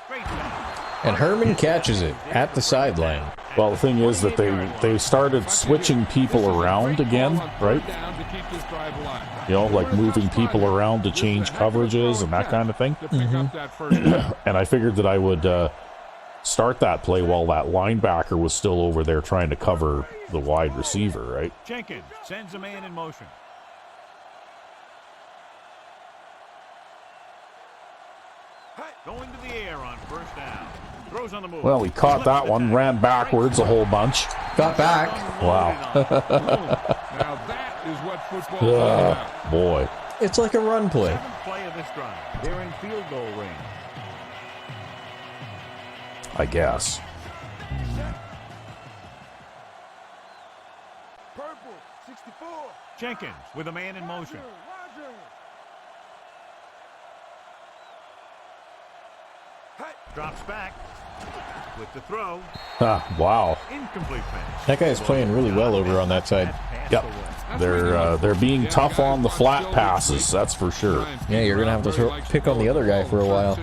Great pass. And Herman catches it at the sideline. Well, the thing is that they started switching people around again, right? You know, like moving people around to change coverages and that kind of thing. And I figured that I would start that play while that linebacker was still over there trying to cover the wide receiver, right? Jenkins sends a man in motion. Going to the air on first down. Throws on the move. Well, he caught that one, ran backwards a whole bunch. Got back. Wow. Now that is what football is all about. Boy. It's like a run play. 7th play of this drive. They're in field goal range. I guess. Purple, 64. Jenkins with a man in motion. Roger. Drops back with the throw. Wow. Incomplete pass. That guy's playing really well over on that side. Yep. They're being tough on the flat passes, that's for sure. Yeah, you're going to have to pick on the other guy for a while.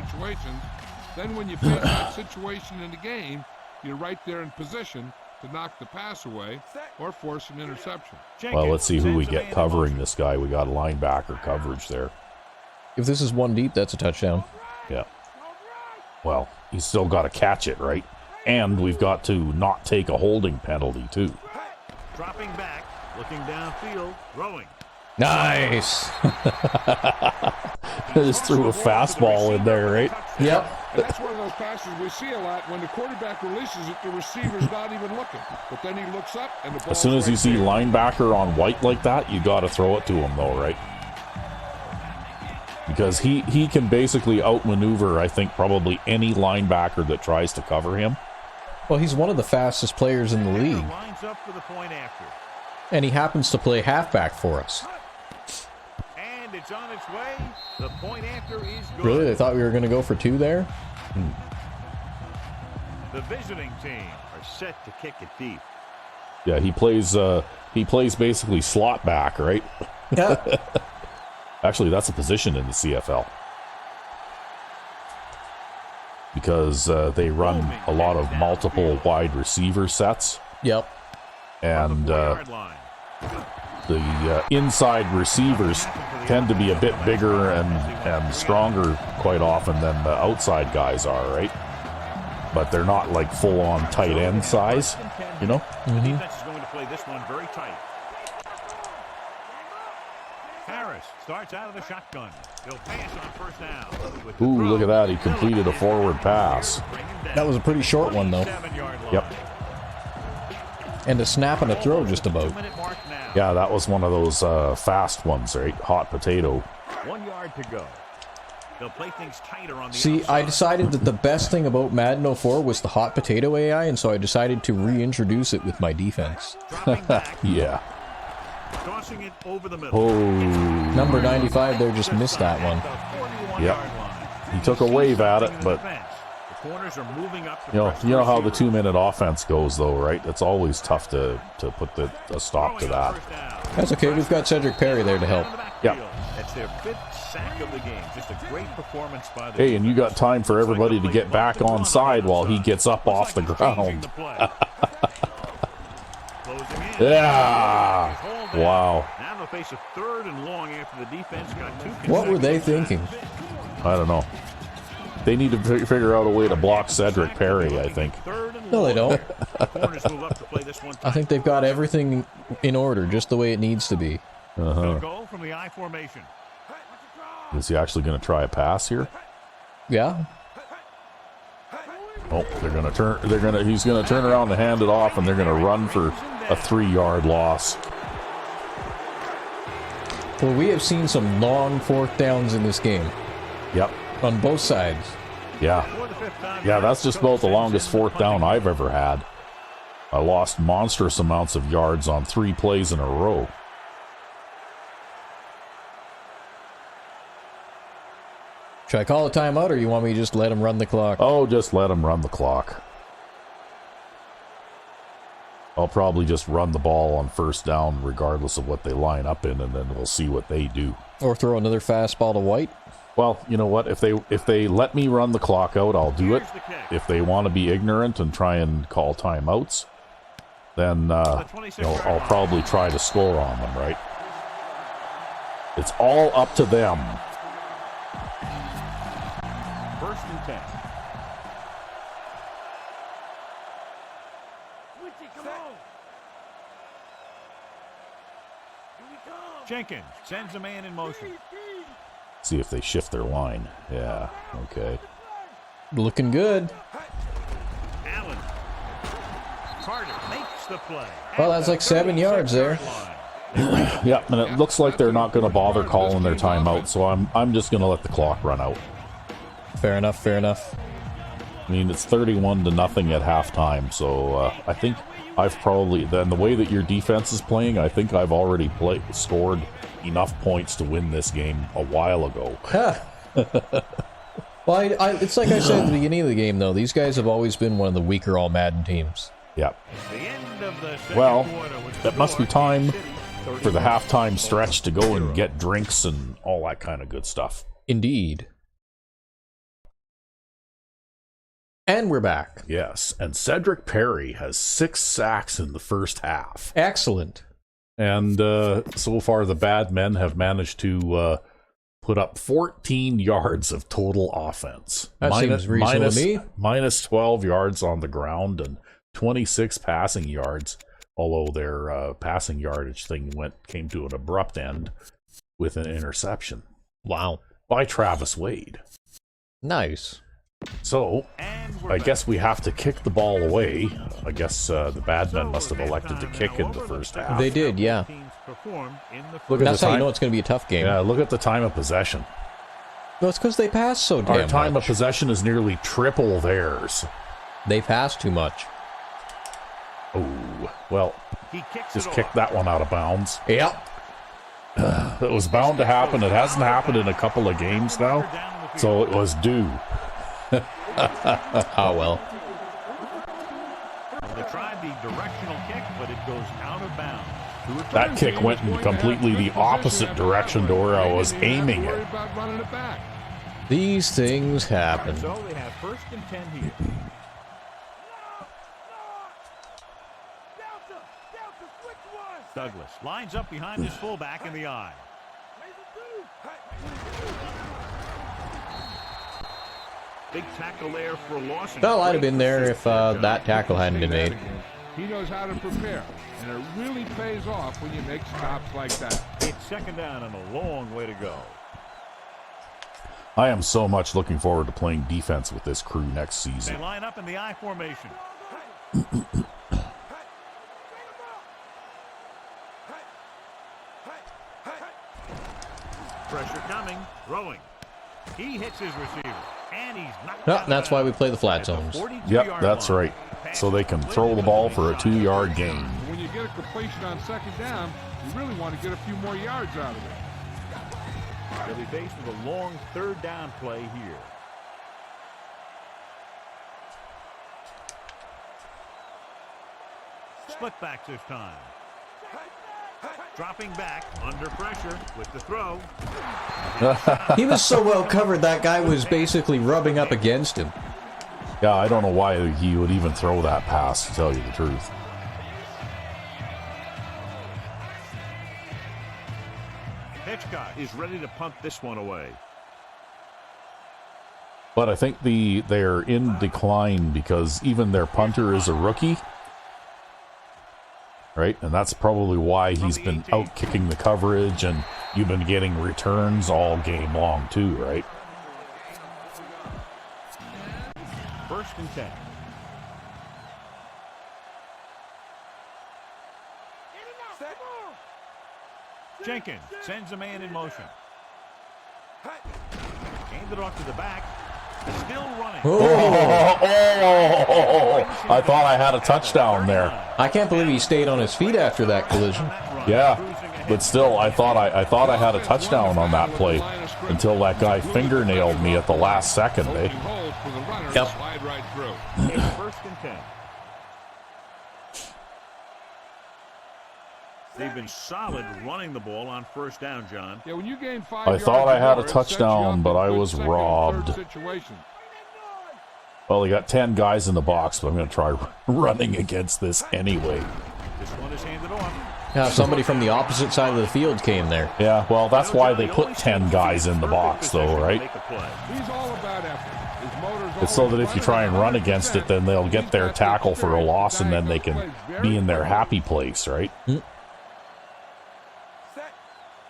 Then when you face that situation in the game, you're right there in position to knock the pass away or force an interception. Well, let's see who we get covering this guy. We got linebacker coverage there. If this is one deep, that's a touchdown. Yeah. Well, he's still got to catch it, right? And we've got to not take a holding penalty, too. Dropping back, looking downfield, throwing. Nice. Just threw a fastball in there, right? Yep. And that's one of those passes we see a lot. When the quarterback releases it, the receiver's not even looking. But then he looks up, and the ball. As soon as you see linebacker on white like that, you got to throw it to him, though, right? Because he can basically outmaneuver, I think, probably any linebacker that tries to cover him. Well, he's one of the fastest players in the league. Lines up for the point after. And he happens to play halfback for us. And it's on its way. The point after is good. Really? They thought we were going to go for 2 there? The visiting team are set to kick it deep. Yeah, he plays basically slot back, right? Yeah. Actually, that's a position in the CFL. Because they run a lot of multiple wide receiver sets. Yep. And the inside receivers tend to be a bit bigger and stronger quite often than the outside guys are, right? But they're not like full-on tight end size, you know? The defense is going to play this one very tight. Harris starts out of the shotgun. He'll pass on first down. Ooh, look at that. He completed a forward pass. That was a pretty short one, though. Yep. And a snap and a throw just about. Yeah, that was one of those fast ones, right? Hot potato. 1 yard to go. They'll play things tighter on the See, outside. I decided that the best thing about Madden 04 was the hot potato AI, and so I decided to reintroduce it with my defense. Dropping back, Yeah. tossing it over the middle. Oh. Number 95 there just missed that one. Yep. He took a wave at it, but the corners are moving up. you know how the 2-minute offense goes, though, right? It's always tough to put a stop to that. That's okay, we've got Cedric Perry there to help. Yep. That's their 5th sack of the game. Just a great performance by the Hey, and you got defense. time for Looks like everybody they'll to get play back buck to on run side the while he outside. gets up Looks off the like he's changing ground. the play. Closing in. Yeah. He's hauled down. Wow. Now they'll face a 3rd and long after the defense got 2 What were they consecutive thinking? sacks. I don't know. They need to figure out a way to block Cedric Perry, I think. 3rd and No, they long. don't. The corners move up to play this one I think they've got everything in order, just the way it needs to be. They'll go from the I formation. Is he actually going to try a pass here? Yeah. Oh, he's going to turn around and hand it off, and they're going to run for a 3-yard loss. Well, we have seen some long 4th downs in this game Yep. on both sides. Yeah. For the 5th time, Yeah, that's just about the longest 4th down I've ever had. I lost monstrous amounts of yards on 3 plays in a row. Should I call a timeout, or you want me to just let him run the clock? Oh, just let him run the clock. I'll probably just run the ball on 1st down regardless of what they line up in, and then we'll see what they do. Or throw another fastball to White? Well, you know what? If they let me run the clock out, I'll do it. If they want to be ignorant and try and call timeouts, then I'll probably try to score on them, right? It's all up to them. 1st and 10. Jenkins sends a man in motion. See if they shift their line. Yeah, okay. Looking good. Allen. Carter makes the play. Well, that's like 7 yards there. Yeah, and it looks like they're not going to bother calling their timeout, so I'm just going to let the clock run out. Fair enough, fair enough. I mean, it's 31-0 at halftime, so I think I've probably, then the way that your defense is playing, I think I've already scored enough points to win this game a while ago. Well, it's like I said at the beginning of the game, though. These guys have always been one of the weaker all Madden teams. Yep. The end of the second Well, quarter was that must be scored time in City, for the 31. halftime stretch to go and get drinks and all that kind of good stuff. Indeed. And we're back. Yes, and Cedric Perry has 6 sacks in the first half. Excellent. And so far, the Badmen have managed to put up 14 yards of total offense. That seems reasonable to me. Minus 12 yards on the ground and 26 passing yards, although their passing yardage thing came to an abrupt end with an interception. Wow. By Travis Wade. Nice. So, I guess we have to kick the ball away. I guess the Badmen must have elected to kick in the first half. They did, yeah. Look at That's the how you time. know it's going to be a tough game. Yeah, look at the time of possession. No, it's because they pass so damn Our time much. of possession is nearly triple theirs. They pass too much. Oh, well, He kicks just it kick off. that one out of bounds. Yep. It was bound to happen. It hasn't happened in a couple of games now, so it was due. Oh, well. They tried the directional kick, but it goes out of bounds. That kick went in completely the opposite direction to where I was aiming Worry it. about running it back. These things happen. So they have 1st and 10 here. Douglas lines up behind his fullback in the eye. Big tackle there for Lawson. Well, I'd have been there if that tackle hadn't been made. He knows how to prepare, and it really pays off when you make stops like that. It's 2nd down and a long way to go. I am so much looking forward to playing defense with this crew next They season. line up in the I formation. Pressure coming, throwing. He hits his receiver, and he's knocked No, out of that's why we bounds play the flat at zones. 42-yard Yep, that's line. right. So they can throw the ball for a 2-yard gain. When you get a completion on 2nd down, you really want to get a few more yards out of it. They'll be faced with a long 3rd down play here. Split back this time. Dropping back under pressure with the throw. He was so well covered, that guy was basically rubbing up against him. Yeah, I don't know why he would even throw that pass, to tell you the truth. Hitchcock is ready to punt this one away. But I think they're in decline because even their punter is a rookie. Right? And that's probably why he's been out kicking the coverage, and you've been getting returns all game long too, right? First and 10. Jenkins sends a man in motion. Handed off to the back. Still running. Oh, I thought I had a touchdown there. I can't believe he stayed on his feet after that collision. Yeah, but still, I thought I had a touchdown on that play until that guy fingernailed me at the last second. Eh? Yep. First and 10. They've been solid running the ball on first down, John. Yeah, when you gain 5 I thought I had a yards more, it sets you touchdown, up but in I good was second and robbed. third situations. Well, they got 10 guys in the box, but I'm going to try running against this anyway. This one is handed off. Yeah, somebody from the opposite side of the field came there. Yeah, well, that's why they put 10 guys in the box, though, right? He's all about effort. His motor's It's so that if you try and run against it, then they'll get their tackle for a loss, and then they can be in their happy place, right?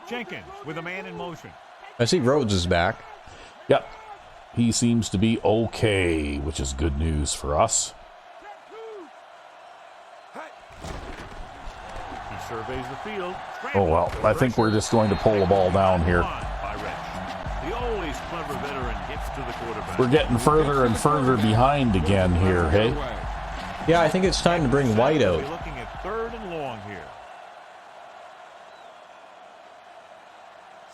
Jenkins with a man in motion. I see Rhodes is back. Yep. He seems to be okay, which is good news for us. He surveys the field. Oh, well, I think we're just going to pull the ball down here. The always clever veteran gets to the quarterback. We're getting further and further behind again here, hey? Yeah, I think it's time to bring White out. We're looking at third and long here.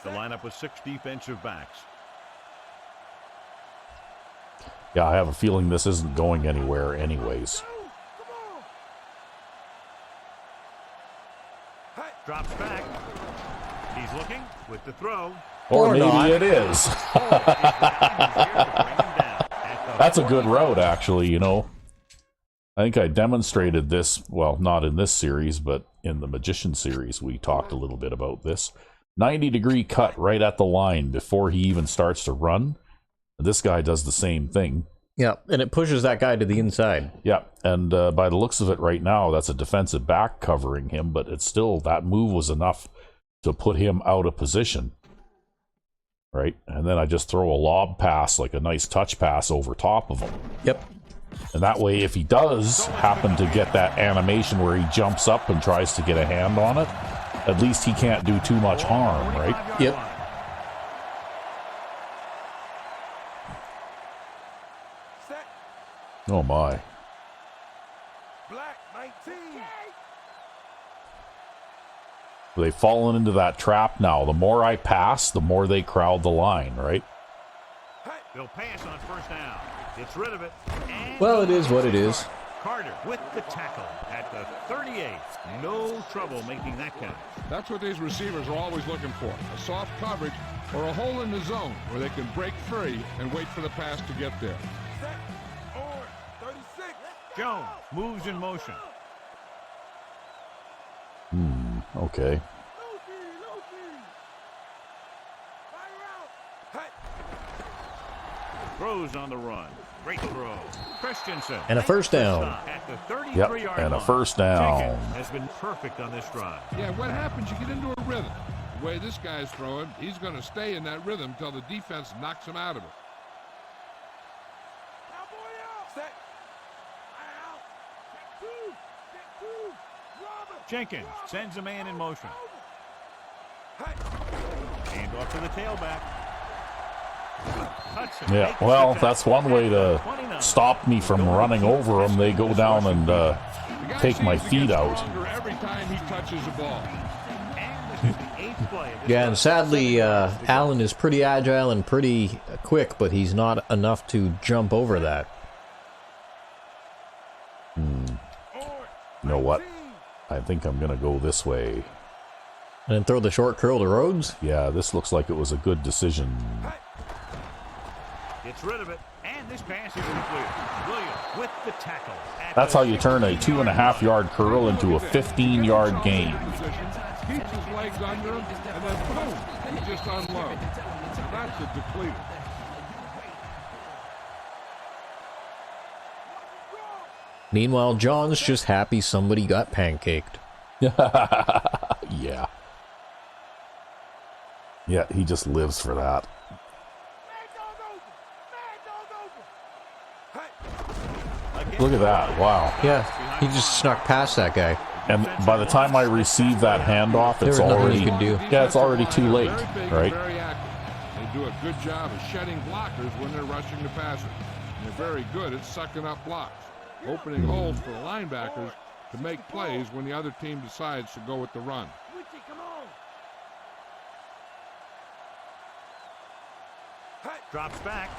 The lineup with 6 defensive backs. Yeah, I have a feeling this isn't going anywhere anyways. Drops back. He's looking with the throw. Or maybe not. it is. That's a good route, actually, you know. I think I demonstrated this, well, not in this series, but in the Magician series, we talked a little bit about this. 90-degree cut right at the line before he even starts to run. This guy does the same thing. Yeah, and it pushes that guy to the inside. Yeah, and by the looks of it right now, that's a defensive back covering him, but it's still, that move was enough to put him out of position. Right? And then I just throw a lob pass, like a nice touch pass over top of him. Yep. And that way, if he does happen to get that animation where he jumps up and tries to get a hand on it, at least he can't do too much harm, right? Yep. Oh my. Black 19. They've fallen into that trap now. The more I pass, the more they crowd the line, right? They'll pass on first down. Gets rid of it. And Well, it is what it is. Carter with the tackle at the 38. No trouble making that count. That's what these receivers are always looking for. A soft coverage or a hole in the zone where they can break free and wait for the pass to get there. Set. Or 36. Jones moves in motion. Okay. Throws on the run. Great throw. Christensen. And a first down. At the 33-yard Yep, and a line. first down. Jenkins has been perfect on this drive. Yeah, what happens? You get into a rhythm. The way this guy's throwing, he's going to stay in that rhythm until the defense knocks him out of it. Set. Out. Get two. Robert. Jenkins sends a man in motion. Hand off to the tailback. Hudson Yeah, makes well, the tackle that's one way to at the 29. stop me from running over them. They go down and The guy take my seems to feet get out. stronger every time he touches the ball. And this is the 8th play of this Yeah, and drive. sadly, Allen is pretty agile and pretty quick, but he's not enough to jump over that. You know what? I think I'm going to go this way. And then throw the short curl to Rhodes. Yeah, this looks like it was a good decision. Gets rid of it, and this pass is complete. Williams with the tackle. That's how you turn a 2.5-yard curl into a 15-yard gain. Keeps his legs under him, and then boom, he just unloads. Now that's a depleter. Meanwhile, John's just happy somebody got pancaked. Yeah. Yeah, he just lives for that. Look at that. Wow. Yeah, he just snuck past that guy. And by the time I receive that handoff, it's There was nothing already you can do. Yeah, it's already too late, Very big, right? Very active. They do a good job of shedding blockers when they're rushing the passer. And they're very good at sucking up blocks, opening holes for the linebackers to make plays when the other team decides to go with the run. Drops back.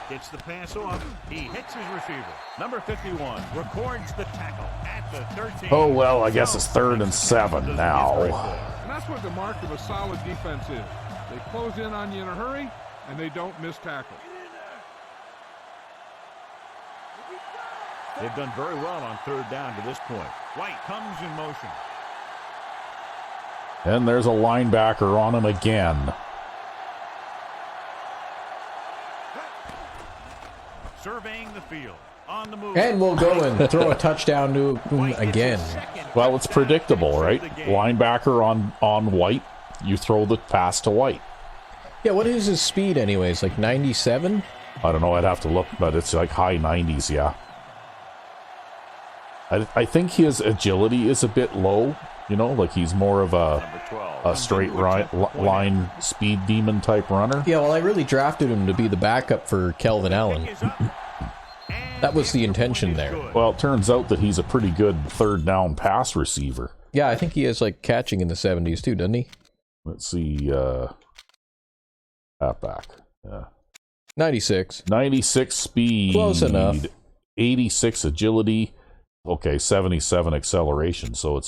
Gets the pass off. He hits his receiver. Number 51 records the tackle at the 13. Oh, well, I guess it's 3rd and 7 now. And that's what the mark of a solid defense is. They close in on you in a hurry, and they don't miss tackle. They've done very well on 3rd down to this point. White comes in motion. And there's a linebacker on him again. Surveying the field. On the move. And we'll go and throw a touchdown to him again. Well, it's predictable, right? Linebacker on White, you throw the pass to White. Yeah, what is his speed anyways? Like 97? I don't know, I'd have to look, but it's like high 90s, yeah. I think his agility is a bit low, you know, like he's more of a straight line speed demon type runner. Yeah, well, I really drafted him to be the backup for Kelvin Allen. That was the intention there. Well, it turns out that he's a pretty good 3rd down pass receiver. Yeah, I think he is like catching in the 70s too, doesn't he? Let's see, halfback. Yeah. 96. 96 speed. Close enough. 86 agility. Okay, 77 acceleration. So it's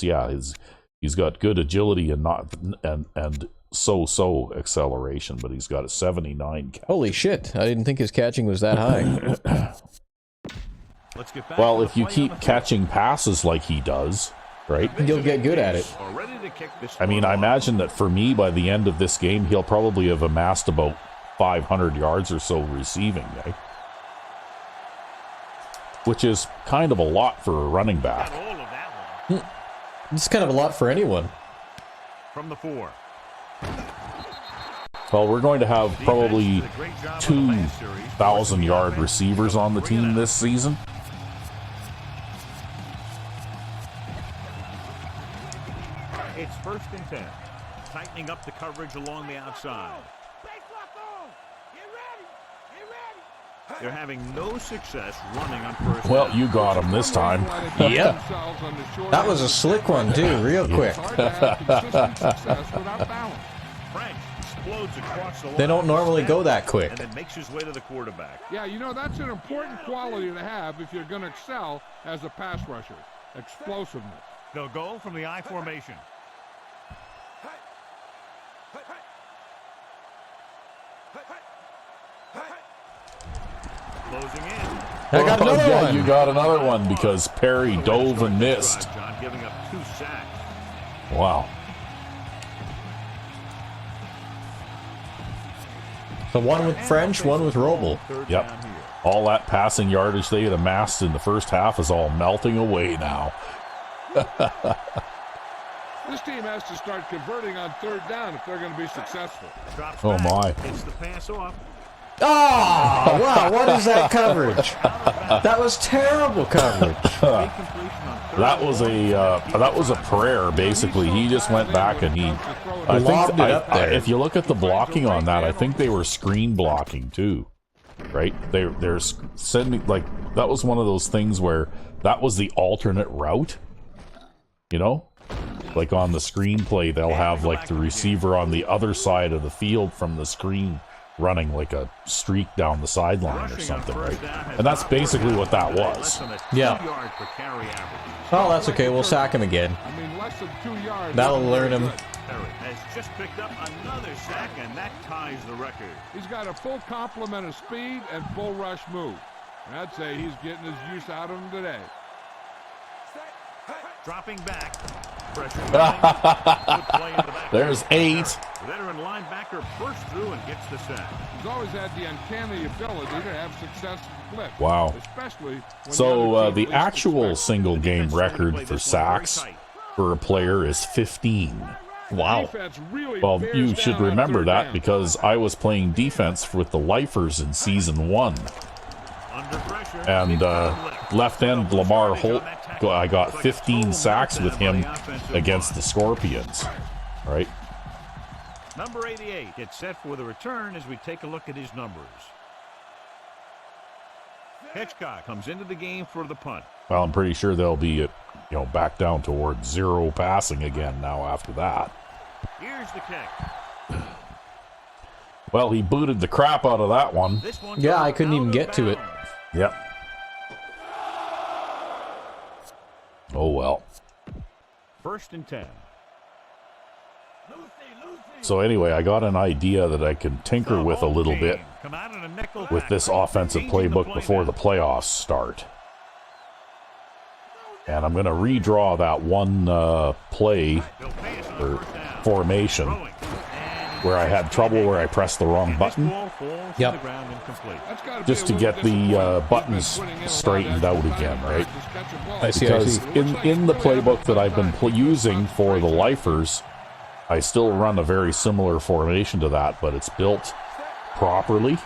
he's got good agility and so acceleration, but he's got a 79 catch. Holy shit, I didn't think his catching was that high. Let's get back Well, to if the you play keep on the catching passes like he does, right? You'll get good at it. Are ready to kick this I mean, one I off. imagine that for me, by the end of this game, he'll probably have amassed about 500 yards or so receiving, right? Which is kind of a lot for a running back. Got all of that one. It's kind of a lot for anyone. From the 4. Well, we're going to have probably Defense did a great job on the last series, forcing the 2,000-yard offense receivers on the bring it team out. this season. It's 1st and 10. Tightening up the coverage along the outside. They're having no success running on 1st Well, down. you got him this time. Yeah. Themselves on the short That end was a of the slick one too, real quick. It's hard to have consistent success without balance. Frank explodes across the line. They don't normally go that quick. And then makes his way to the quarterback. Yeah, you know, that's an important quality to have if you're going to excel as a pass rusher. Explosiveness. They'll go from the I formation. Closing in. I got Oh, another yeah, one. you got another one because Perry dove and missed. John giving up 2 sacks. Wow. The one with French, one with Roble. 3rd Yep. down here. All that passing yardage they had amassed in the first half is all melting away now. This team has to start converting on 3rd down if they're going to be successful. Drops Oh, back, my. Hits the pass off. Oh, wow, what is that coverage? That was terrible coverage. Incompletion on 3rd That was a prayer basically. He just went back and I Lobbed think it up there. if you look at the blocking on that, I think they were screen blocking too. Right? They're sending, like, that was one of those things where that was the alternate route. You know? Like on the screenplay, they'll have like the receiver on the other side of the field from the screen running like a streak down the sideline or something, right? And that's basically what that was. Yeah. Oh, that's okay. We'll sack him again. I mean, less than 2 yards. That'll learn him. Perry has just picked up another sack, and that ties the record. He's got a full complement of speed and bull rush move. I'd say he's getting his use out of him today. Dropping back. Pressure. Good play in the back. There's 8. The veteran linebacker bursts through and gets the sack. He's always had the uncanny ability to have success in blitz. Wow. Especially when So the least actual expect it. single game record for sacks for a player is 15. Wow. Defense really Well, bears you should down on remember third that down. because I was playing defense with the Lifers in season 1. Under pressure. And left end Lamar Holt, I got 15 sacks with him against the Scorpions, right? Number 88 gets set for the return as we take a look at his numbers. Hitchcock comes into the game for the punt. Well, I'm pretty sure they'll be at, back down towards 0 passing again now after that. Here's the kick. Well, he booted the crap out of that one. This one Yeah, goes I couldn't out even of get to it. bounds. Yep. Oh, well. 1st and 10. So anyway, I got an idea that I can tinker with a little bit Come out in a nickel with this back. offensive Changing the playbook play before now. the playoffs start. And I'm going to redraw that one play They'll pass on or first down. formation Throwing. And where I had trouble where I pressed the wrong this button, ball falls to Yep. the ground incomplete. That's gotta just be to a get little the disappointing. buttons He's been putting in a lot of straightened extra out time again, to right? practice catching balls. I see. Because in the playbook that I've been using for the Lifers, I still run a very similar formation to that, but it's built properly,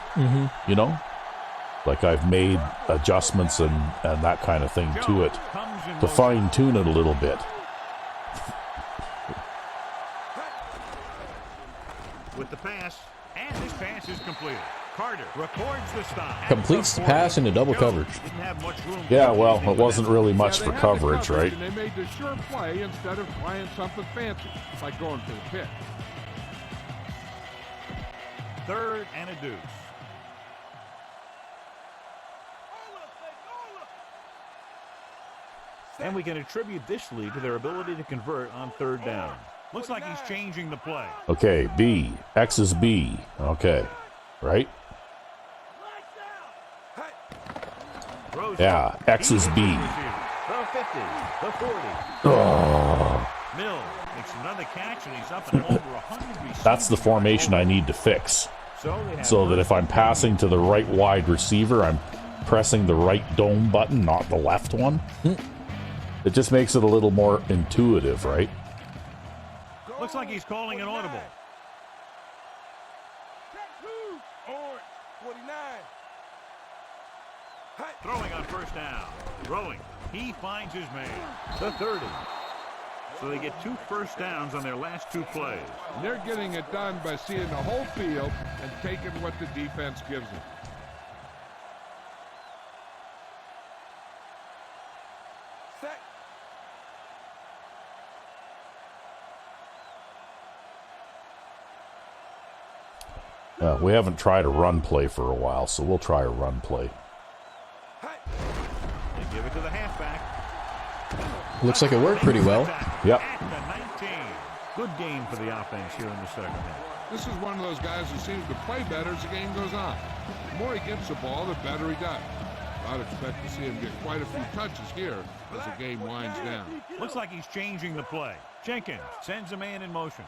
like I've made adjustments and that kind of thing to it Comes in to motion. fine tune it a little bit. With the pass, and this pass is completed. Carter records the stop. Completes the pass into double coverage. Didn't have much room to Yeah, do well, anything it with wasn't that. really much Yeah, for they had the coverage, right? And they made the sure play instead of trying something fancy, like going for the pit. 3rd and a deuce. And we can attribute this lead to their ability to convert on 3rd down. Looks like he's changing the play. Okay, B. X is B. Okay, right? Throws Yeah, X is B. The 50, the 40. Oh, Mill makes another catch, and he's up and over 100 receiving that's the formation I yards. need to fix. So they have So that if I'm passing to the right wide receiver, I'm pressing the right dome button, not the left one. It just makes it a little more intuitive, right? Looks like he's calling an audible. Throwing on 1st down. Throwing. He finds his man. The 30. So they get 2 first downs on their last 2 plays. And they're getting it done by seeing the whole field and taking what the defense gives them. We haven't tried a run play for a while, so we'll try a run play. They give it to the halfback. Looks like it worked pretty well. Yep. At the 19. Good game for the offense here in the 2nd half. This is one of those guys who seems to play better as the game goes on. The more he gets the ball, the better he does. I'd expect to see him get quite a few touches here as the game winds down. Looks like he's changing the play. Jenkins sends a man in motion.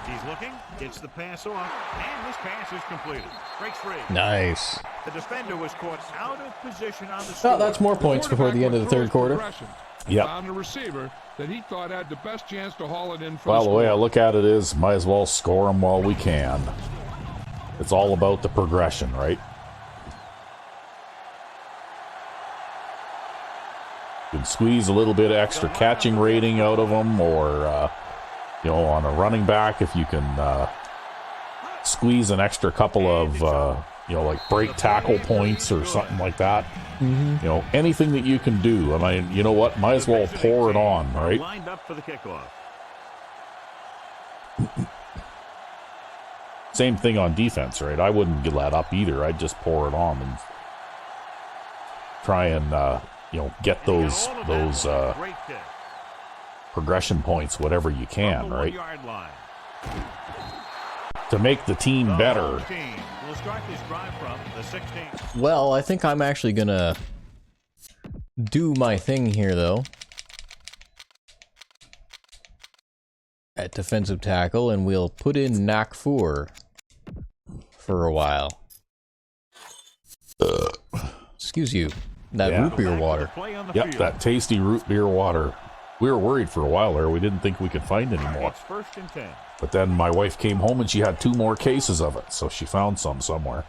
He's looking, gets the pass off, and this pass is completed. Breaks free. Nice. The defender was caught out of position on the Oh, score. that's more points before the end of the 3rd quarter. Yep. Found a receiver that he thought had the best chance to haul it in for Well, the the way I score. look at it is, might as well score them while we can. It's all about the progression, right? You can squeeze a little bit of extra catching rating out of them, or on a running back, if you can squeeze an extra couple of like break tackle points or something like that. Anything that you can do. And you know what? Might as well pour it on, right? Lined up for the kickoff. Same thing on defense, right? I wouldn't let up either. I'd just pour it on and try and get those progression points, whatever you can, right? To make the team better. We'll start this drive from the 16. Well, I think I'm actually gonna do my thing here, though. At defensive tackle, and we'll put in Nakfur for a while. Excuse you. That root beer water. Yep, that tasty root beer water. We were worried for a while there. We didn't think we could find any more. It's 1st and 10. But then my wife came home and she had 2 more cases of it, so she found some somewhere.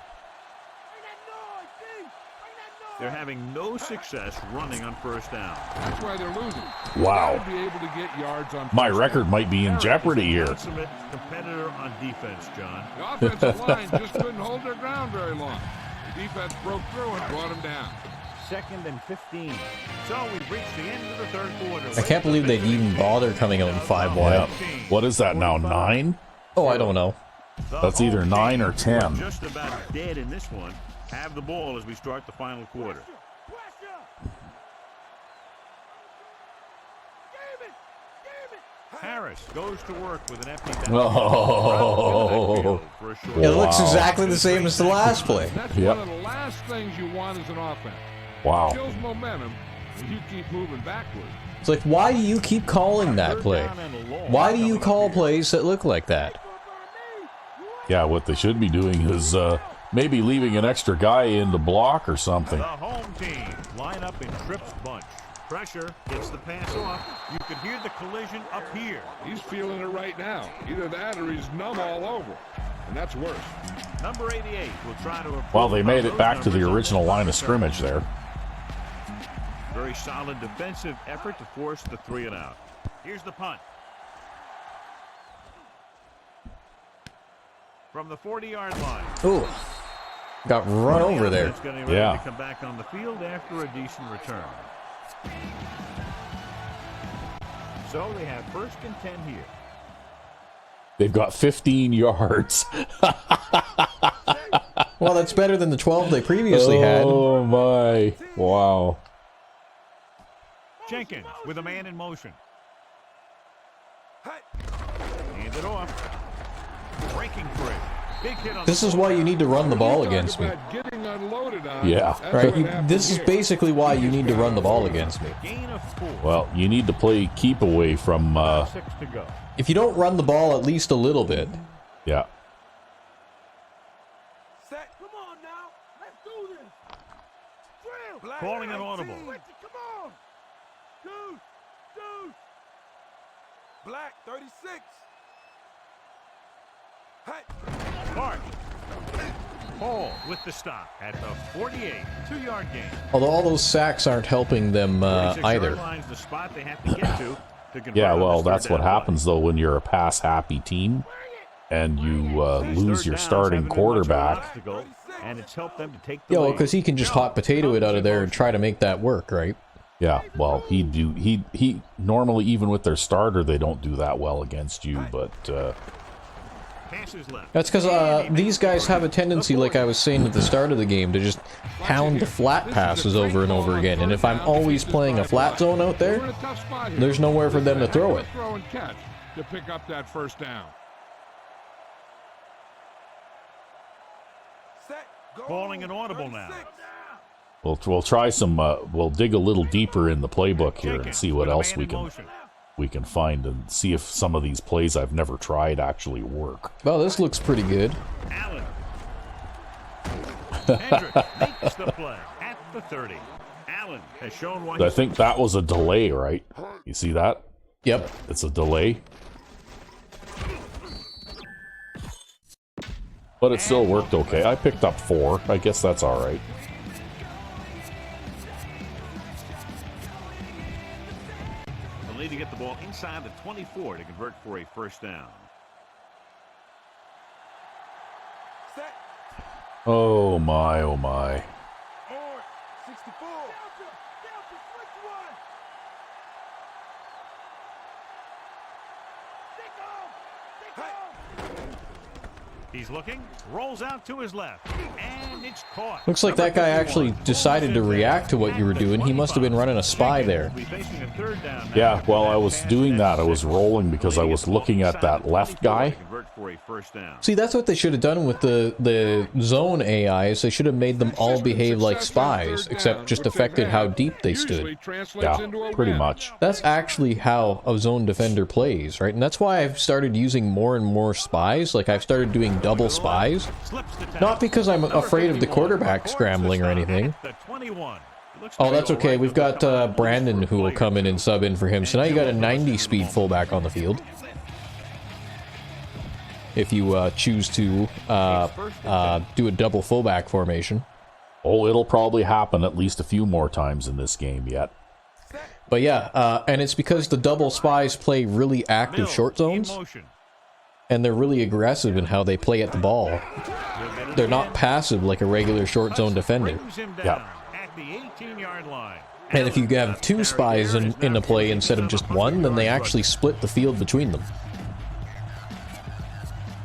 They're having no success running on 1st down. That's why they're losing. Wow. Be able to get yards on My record might be in jeopardy here. Consummate competitor on defense, John. The offensive line just couldn't hold their ground very long. The defense broke through and brought them down. 2nd and 15. So we've reached the end of the 3rd quarter. I can't believe they'd even bother coming out in 5 wide. What is that now, 9? Oh, I don't know. That's either 9 or 10. Just about dead in this one. Have the ball as we start the final quarter. Harris goes to work with an empty down. Oh. It looks exactly the same as the last play. That's Yep. one of the last things you want as an offense. Wow. It kills momentum when you keep moving backwards. It's like, why do you keep calling that play? Why do you call plays that look like that? Yeah, what they should be doing is maybe leaving an extra guy in to block or something. The home team line up in Tripp's bunch. Pressure gets the pass off. You could hear the collision up here. He's feeling it right now. Either that or he's numb all over. And that's worse. Number 88 will try to... Well, they made it back to the original line of scrimmage there. Very solid defensive effort to force the 3 and out. Here's the punt. From the 40-yard line. Ooh. Got run over there. It's going to be ready to come back on the field after a decent return. So they have 1st and 10 here. They've got 15 yards. Well, that's better than the 12 they previously had. Oh my. Wow. Jenkins with a man in motion. Hand it off. Breaking free. Big hit on This is why you need to run the ball against me. Yeah. Right? This is basically why you need to run the ball against me. Gain of 4. Well, you need to play keep away from... 6 to go. If you don't run the ball at least a little bit. Yeah. Set. Come on now. Let's do this. Drill. Calling an audible. Come on. Deuce. Black 36. Clark. Paul with the stop at the 48. 2-yard gain. Although all those sacks aren't helping them either. Line's the spot they have to get to convert Yeah, on well, this that's 3rd what down happens, though, when you're a pass-happy team and you lose your starting quarterback. And it's helped them to take the Yeah, well, lead. because he can just hot potato it out of there and try to make that work, right? Yeah, well, he normally, even with their starter, they don't do that well against you, but... Passes left. That's because these guys have a tendency, like I was saying at the start of the game, to just hound the flat passes over and over again. And if I'm always playing a flat zone out there, there's nowhere for them to throw it. Throw and catch to pick up that 1st down. Calling an audible now. We'll try some. We'll dig a little deeper in the playbook here and see what else we can find and see if some of these plays I've never tried actually work. Well, this looks pretty good. Allen. Hendrick makes the play at the 30. Allen has shown why. I think that was a delay, right? You see that? Yep. It's a delay. But it still worked okay. I picked up 4. I guess that's all right. They'll need to get the ball inside the 24 to convert for a 1st down. Oh my, oh my. Or 64. Delta, switch one. Stick on. He's looking, rolls out to his left, and it's caught. Looks like that guy actually decided to react to what you were doing. He must have been running a spy there. Yeah, well, I was doing that. I was rolling because I was looking at that left guy. See, that's what they should have done with the zone AIs. They should have made them all behave like spies, except just affected how deep they stood. Yeah, pretty much. That's actually how a zone defender plays, right? And that's why I've started using more and more spies. Like, I've started doing double spies. Not because I'm afraid of the quarterback scrambling or anything. Oh, that's okay. We've got Brandon who will come in and sub in for him. So now you got a 90 speed fullback on the field. If you choose to do a double fullback formation. Oh, it'll probably happen at least a few more times in this game yet. But yeah, and it's because the double spies play really active short zones. And they're really aggressive in how they play at the ball. They're not passive like a regular short zone defender. Yeah. And if you have two spies in the play instead of just one, then they actually split the field between them.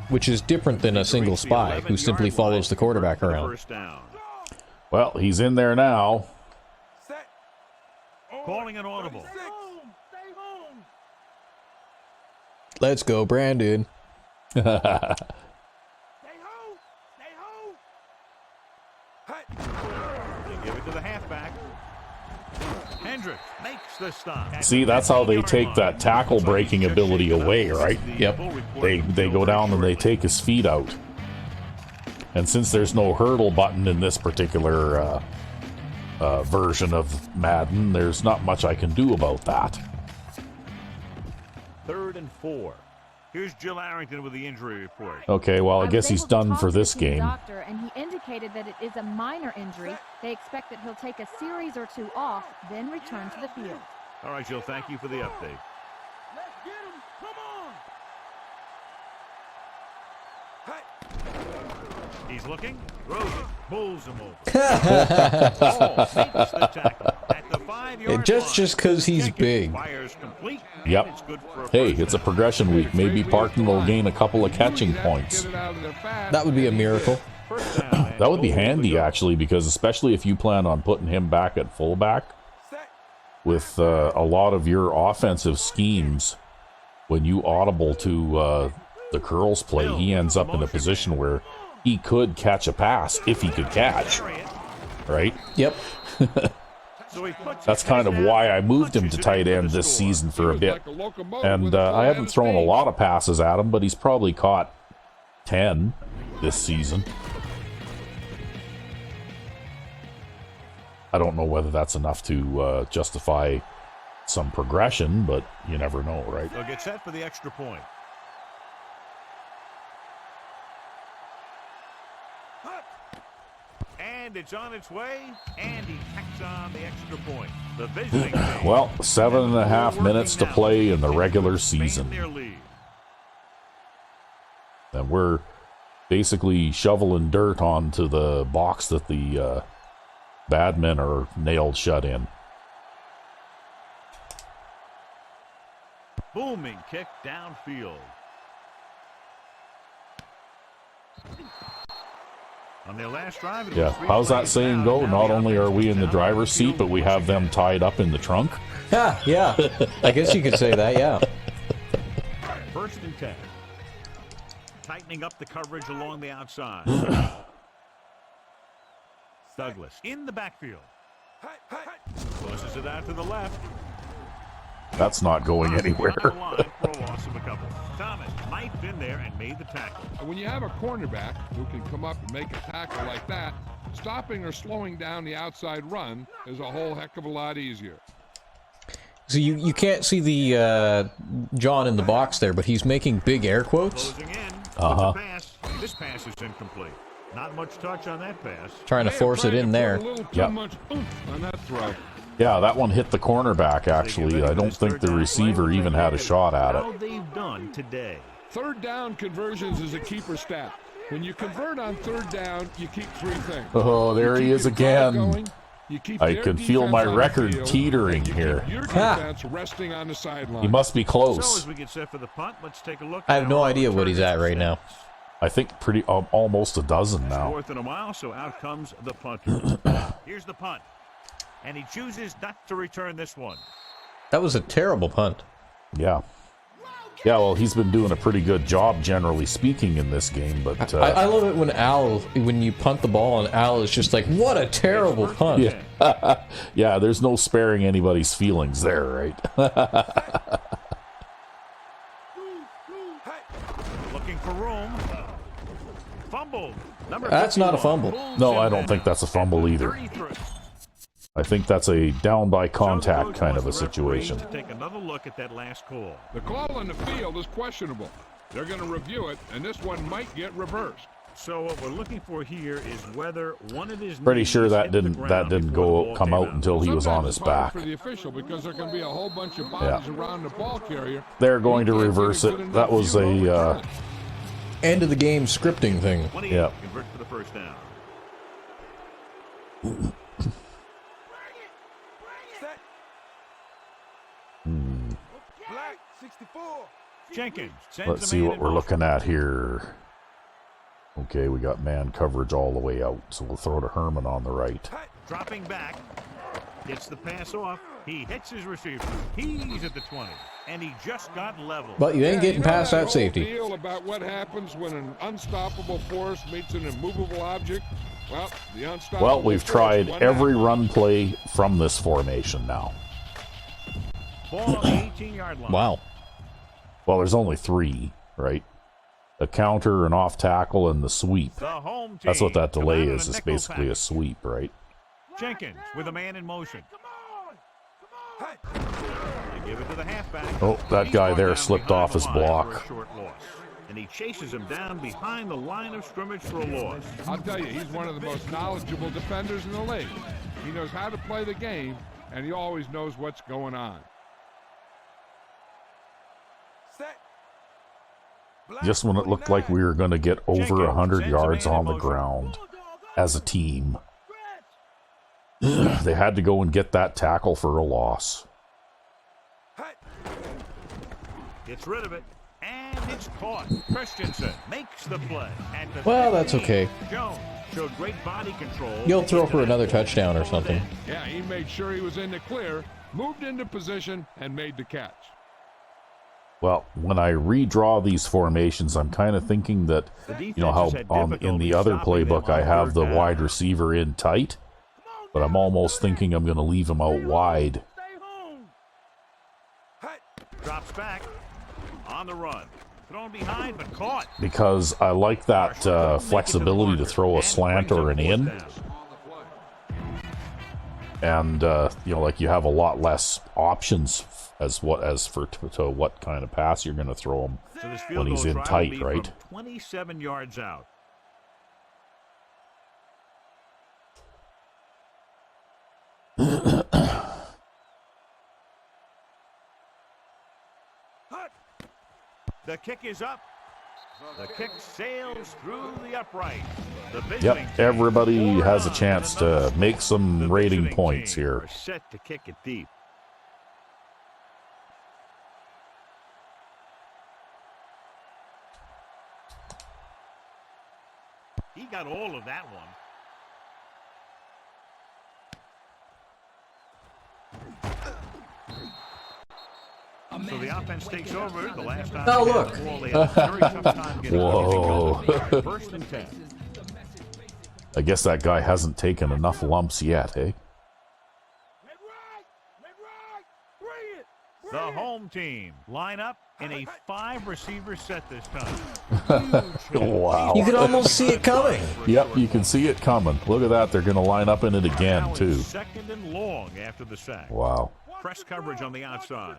Which is different than a single spy who simply follows the quarterback around. Well, he's in there now. Calling an audible. Let's go, Brandon. Stay home. Stay home. They give it to the halfback. Hendricks makes the stop. See, that's how they take that tackle breaking ability away, right? Yep. They go down and they take his feet out. And since there's no hurdle button in this particular version of Madden, there's not much I can do about that. 3rd and 4. Here's Jill Arrington with the injury report. Okay, well, I guess he's done for this game. Doctor, and he indicated that it is a minor injury. They expect that he'll take a series or two off, then return to the field. All right, Jill, thank you for the update. Let's get him. Come on. He's looking, throws it, pulls him over. Ball makes the tackle at the 5-yard Just because he's big. Fires complete, Yep. it's good for a Hey, first it's a down. progression week. Maybe Parkman will gain a couple of catching points. That would be a miracle. First down, That would be and handy, actually, because especially if you plan on putting him back at fullback, with a lot of your offensive schemes, when you audible to the curls play, he ends up in a position where he could catch a pass if he could catch, right? Yep. So he puts That's his kind of head why down, I moved him punches to it tight into end the this score. season for a bit. And I haven't thrown a lot of passes at him, but he's probably caught 10 this season. I don't know whether that's enough to justify some progression, but you never know, right? They'll get set for the extra point. And it's on its way, and he tacks on the extra point. The visiting team. Well, 7.5 minutes to play in the regular Expand season. their lead. And we're basically shoveling dirt onto the box that the Badmen are nailed shut in. Booming kick downfield. On their last drive, it Yeah, was 3 how's that plays saying down. go? Now Not the only are offense we is in the down driver's the field seat, but we have them tied up in the trunk. Yeah. I guess you could say that, yeah. 1st and 10. Tightening up the coverage along the outside. Douglas in the backfield. Pushes it out to the left. That's not going anywhere. On the line for a loss of a couple. Thomas knifed in there and made the tackle. And when you have a cornerback who can come up and make a tackle like that, stopping or slowing down the outside run is a whole heck of a lot easier. So you can't see the John in the box there, but he's making big air quotes, Closing in. Uh-huh. Pass. This pass is incomplete. Not much touch on that pass. trying to force it in there. A little too Yep. much oomph on that throw. Yeah, that one hit the cornerback, actually. I don't think the receiver even had a shot at How it. they've done today. 3rd down conversions is a keeper stat. When you convert on third down, you keep three things. Oh, there he is again. Going, you keep I their can feel defense my on the record field, teetering and you here. keep your defense resting on the sideline. He must be So close. as we get set for the punt, let's take a look. I have no idea what he's at right now. I think pretty almost a dozen now. 4th and a mile, so out comes the punter. Here's the punt. And he chooses not to return this one. That was a terrible punt. Yeah. Yeah, well, he's been doing a pretty good job, generally speaking, in this game. But I love it when you punt the ball and Al is just like, what a terrible punt. yeah, yeah, there's no sparing anybody's feelings there, right? Looking for room. Fumble. That's not a fumble. No, I don't think that's a fumble either. I think that's a down by contact kind of a situation. Take another look at that last call. The call on the field is questionable. They're going to review it, and this one might get reversed. So what we're looking for here is whether one of his Pretty sure that knees hit the didn't ground before the ball come came out until he was on his Sometimes it's hard back. for the official because there can be a whole bunch of bodies around the ball carrier. They're going to He can't reverse get a it. good That enough was view over a time. End of the game scripting thing. 28, Yeah. convert for the first down. Black 64. Jenkins sends Let's a see man what in we're motion. looking at here. Okay, we got man coverage all the way out, so we'll throw to Herman on the right. Dropping back. Gets the pass off. He hits his receiver. He's at the 20. And he just got level. But you ain't getting you know past that whole safety. Deal about what happens when an unstoppable force meets an immovable object. Well, the unstoppable Well, we've force tried won every that. run play from this formation now. Ball on the 18-yard line. Wow. Well, there's only 3, right? A counter, an off tackle, and the sweep. The home team. That's what that delay come out is. in a It's nickel basically a package. sweep, right? Jenkins with a man in motion. Come on. They give it to the halfback. Oh, that He's guy brought there down slipped behind off the his line for block. a short loss. And he chases him down behind the line of scrimmage for a loss. I'll tell you, he's one of the most knowledgeable defenders in the league. He knows how to play the game, and he always knows what's going on. Set. Black Just when it looked like we were going to get over Jenkins 100 sends a yards man in on the motion. ground as a team, they had to go and get that tackle for a loss. Gets rid of it. And it's caught. Christensen makes the play. At the Well, that's 15. okay. Jones showed great body control. You'll throw for another touchdown or something. Yeah, he made sure he was in the clear, moved into position, and made the catch. Well, when I redraw these formations, I'm kind of thinking that, you know how in the other playbook I have the wide receiver in tight, but I'm almost thinking I'm going to leave him out wide. Stay home. Drops back. On the run. Thrown behind, but caught. Because I like that flexibility to throw a slant or an in, and you know, like you have a lot less options to what kind of pass you're going to throw him So this when field he's goal in try will tight, be right? from 27 yards out. The kick is up. The kick sails through the upright. The visiting Yep, team, everybody 4 has a on chance and to another. make some The rating visiting points team here. are set to kick it deep. He got all of that one. So the offense takes over. The last time Oh, they had look. the ball, they had a very tough time getting Whoa. anything going. First and 10. I guess that guy hasn't taken enough lumps yet, eh? Red right. Bring it. The home team line up in a 5-receiver set this time. Wow. You could almost see it coming. Yep, you can see it coming. Look at that. They're going to line up in it Now again, it's too. second and long after the sack. Wow. Press coverage on the outside.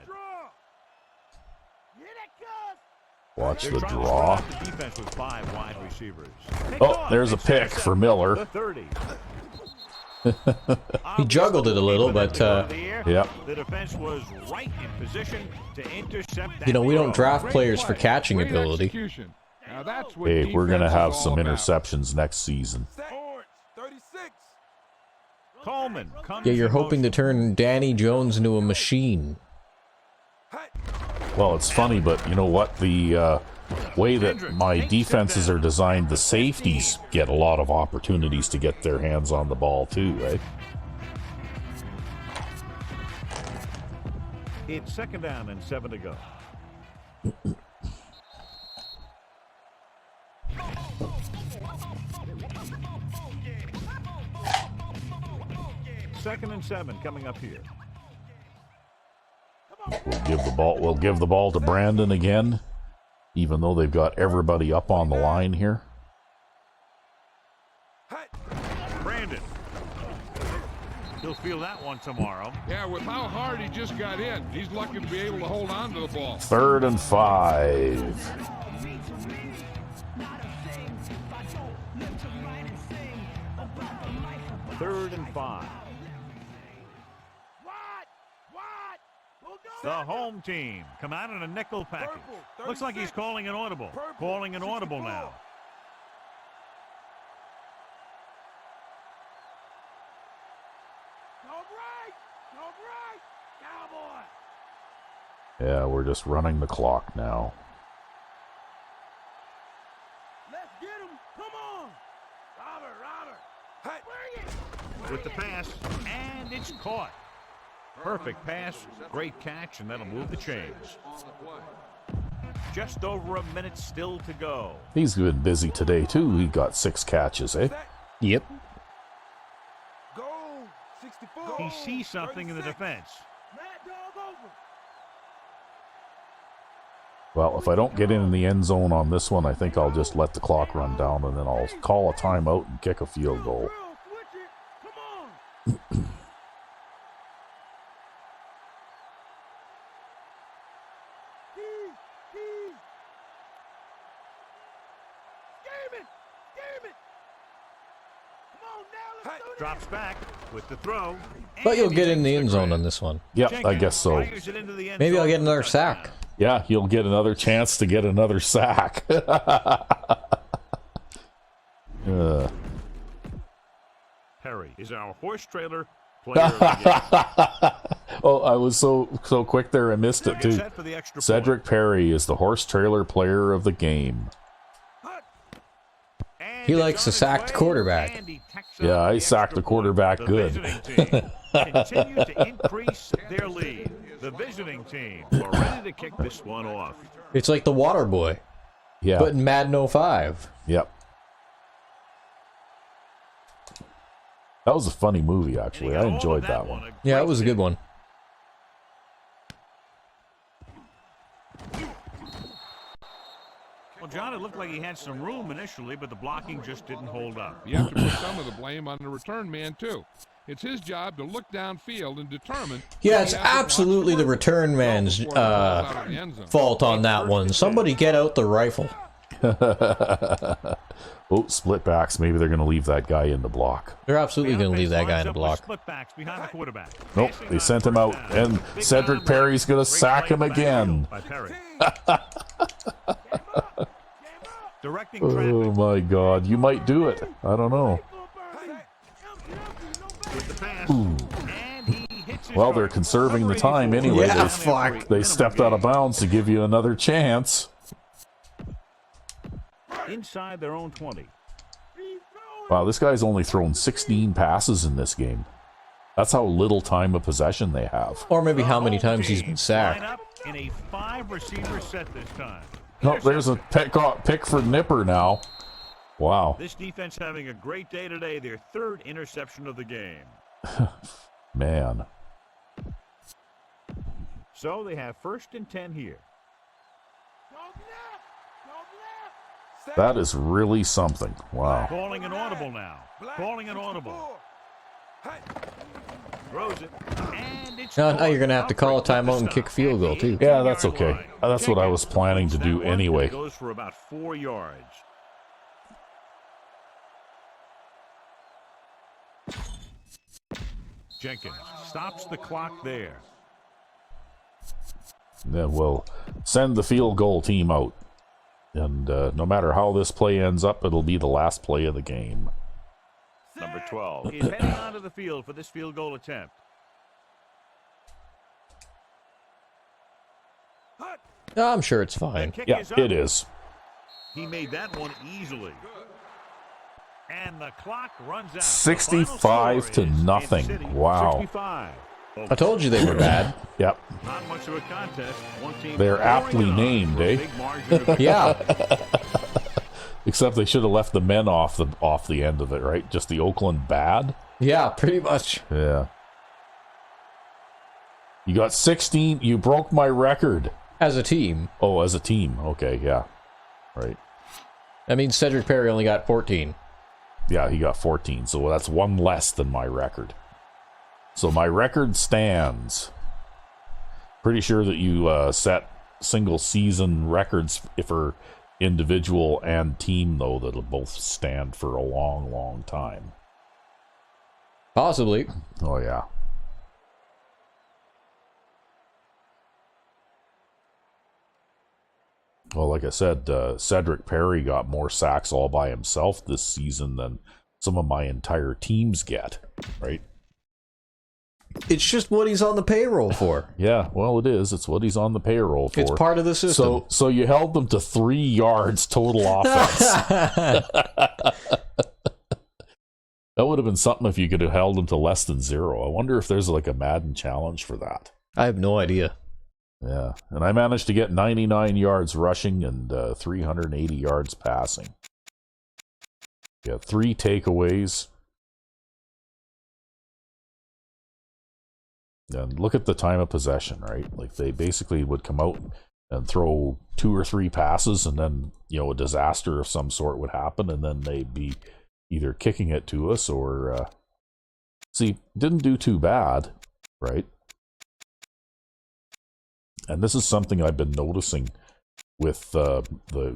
Watch They're the trying to draw. start the defense with 5 wide receivers. Picked Oh, off. there's a pick for Miller. The 30. He juggled it a little, but, Yep. The defense was right in position to intercept that. You know, we don't throw. draft players for catching Great ability. execution. Now that's what Hey, we're going to defense have is some all about. interceptions next season. Orange, 36. Coleman comes Yeah, you're in hoping to motion. turn Danny Jones into a machine. Well, it's funny, but you know what? The way that my defenses are designed, the safeties get a lot of opportunities to get their hands on the ball too, right? It's 2nd down and 7 to go. Second and 7 coming up here. We'll give the ball to Brandon again, even though they've got everybody up on the line here. Brandon. He'll feel that one tomorrow. Yeah, with how hard he just got in, he's lucky to be able to hold on to the ball. 3rd and 5. 3rd and 5. The home team come out in a nickel package. Looks like he's calling an audible. Calling an audible now. Yeah, we're just running the clock now. Let's get him. Come on. Robert. Bring it. With the pass, and it's caught. Perfect pass, great catch, and that'll move the chains. Just over a minute still to go. He's been busy today too. He got 6 catches, eh? Yep. Go. 64. He sees something in the defense. Mad dog over. Well, if I don't get in the end zone on this one, I think I'll just let the clock run down and then I'll call a timeout and kick a field goal. Switch it. Come on. Drops back with the throw. But you'll get in the end zone on this one. Yep, I guess so. Maybe I'll get another sack. Yeah, he'll get another chance to get another sack. Perry is our horse trailer player of the game. Oh, I was so quick there, I missed it too. Set for the extra Cedric point. Perry is the horse trailer player of the game. And He it's likes on a its sacked way, quarterback. and he tacks Yeah, on I the sacked the extra quarterback point. good. The visiting team continue to increase their lead. The visiting team are ready to kick this one off. It's like the Water Boy, Yeah. but in Madden 05. Yep. That was a funny movie, actually. I enjoyed that one. Yeah, it was a good one. Well, John, it looked like he had some room initially, but the blocking just didn't hold up. You have to put some of the blame on the return man, too. It's his job to look downfield and determine... Yeah, it's absolutely the return man's fault on that one. Somebody get out the rifle. Oh, split backs. Maybe they're going to leave that guy in the block. They're absolutely going to leave that guy in the block. Split backs behind the quarterback. Nope, they sent him out, and Cedric Perry's going to sack him again. By Perry. Directing Oh traffic my God, you might do it. I don't know. with the pass. And he hits his Well, they're target. conserving the time anyway. Yeah, They- fuck. They stepped out of bounds to give you another chance. Inside their own 20. Wow, this guy's only thrown 16 passes in this game. That's how little time of possession they have. Or maybe how many times he's been Line sacked. up in a 5-receiver set this time. Oh, there's a pick for Nipper now. Wow, This defense having a great day today. Their 3rd interception of the game. man. So they have 1st and 10 here. That is really something. Wow. Calling an audible now. Calling an audible. Throws it. And it's Now you're going to have to call a timeout and kick field goal, too. Yeah, that's okay. That's what I was planning to do anyway. Goes for about 4 yards. Jenkins stops the clock there. Then we'll send the field goal team out. And no matter how this play ends up, it'll be the last play of the game. Number 12 is heading onto the field for this field goal attempt. I'm sure it's fine. Yeah, it is. He made that one easily. And the clock runs out. 65 to nothing. Wow. 65. I told you they were bad. Yep. Not much of a contest. One team They're aptly named, eh? Yeah. Except they should have left the men off the end of it, right? Just the Oakland bad. Yeah, pretty much. Yeah. You got 16. You broke my record. As a team. Oh, as a team. Okay, yeah. Right. That means Cedric Perry only got 14. Yeah, he got 14. So that's one less than my record. So my record stands. Pretty sure that you set single season records for individual and team, though, that'll both stand for a long, long time. Possibly. Oh, yeah. Well, like I said, Cedric Perry got more sacks all by himself this season than some of my entire teams get, right? It's just what he's on the payroll for. Yeah, well, it is. It's what he's on the payroll for. It's part of the system. So you held them to 3 yards total offense. That would have been something if you could have held them to less than 0. I wonder if there's like a Madden challenge for that. I have no idea. Yeah, and I managed to get 99 yards rushing and 380 yards passing. Yeah, 3 takeaways. And look at the time of possession, right? Like they basically would come out and throw 2 or 3 passes, and then, you know, a disaster of some sort would happen, and then they'd be either kicking it to us or see, didn't do too bad, right? And this is something I've been noticing with the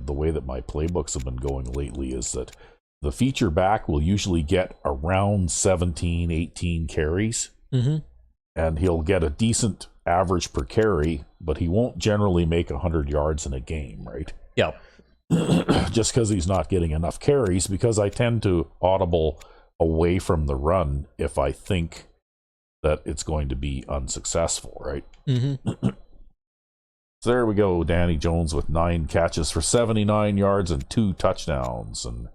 way that my playbooks have been going lately, is that the feature back will usually get around 17, 18 carries. Mm-hmm. And he'll get a decent average per carry, but he won't generally make 100 yards in a game, right? Yeah. Just because he's not getting enough carries, because I tend to audible away from the run if I think that it's going to be unsuccessful, right? Mm-hmm. So there we go, Danny Jones with 9 catches for 79 yards and 2 touchdowns. And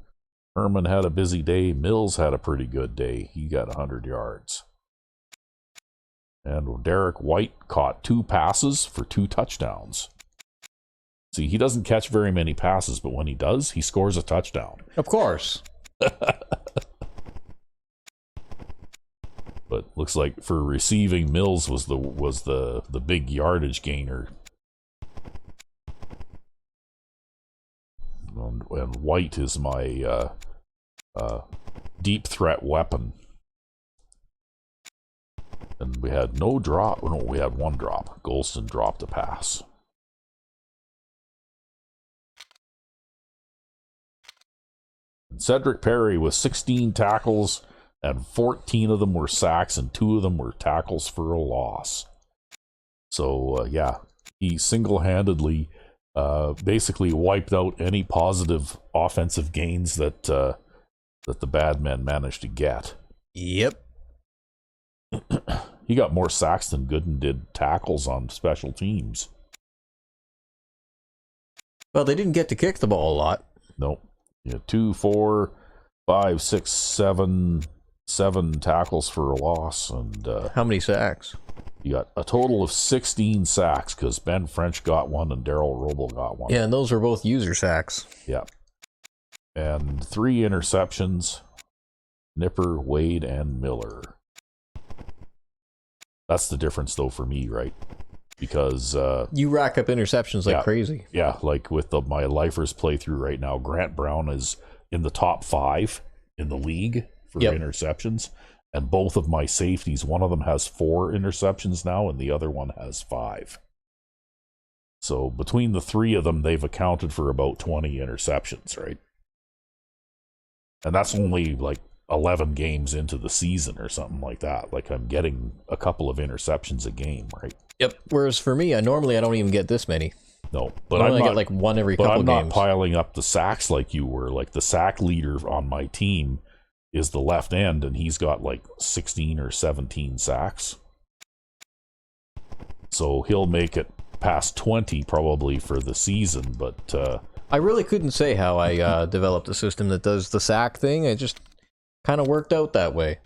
Herman had a busy day. Mills had a pretty good day. He got 100 yards. And Derek White caught 2 passes for 2 touchdowns. See, he doesn't catch very many passes, but when he does, he scores a touchdown. Of course. But looks like for receiving, Mills was the big yardage gainer. And White is my deep threat weapon. And we had no drop. No, we had 1 drop. Golston dropped a pass. And Cedric Perry with 16 tackles, and 14 of them were sacks, and 2 of them were tackles for a loss. So, yeah, he single-handedly basically wiped out any positive offensive gains that the Badmen managed to get. Yep. He got more sacks than Gooden did tackles on special teams. Well, they didn't get to kick the ball a lot. Nope. Yeah, 2, 4, 5, 6, 7 tackles for a loss, and How many sacks? you got a total of 16 sacks because Ben French got 1 and Daryl Roble got 1. Yeah, and those were both user sacks. Yeah. And 3 interceptions. Nipper, Wade, and Miller. That's the difference, though, for me, right? Because You rack up interceptions like crazy. Yeah, like with my Lifers playthrough right now, Grant Brown is in the top 5 in the league for interceptions. And both of my safeties, one of them has 4 interceptions now, and the other one has 5. So between the 3 of them, they've accounted for about 20 interceptions, right? And that's only like 11 games into the season or something like that. Like I'm getting a couple of interceptions a game, right? Yep. Whereas for me, I don't even get this many. No, but I I'm only not get like one every But couple I'm not games. piling up the sacks like you were. Like the sack leader on my team is the left end, and he's got like 16 or 17 sacks. So he'll make it past 20 probably for the season. But I really couldn't say how I developed a system that does the sack thing. It just kind of worked out that way.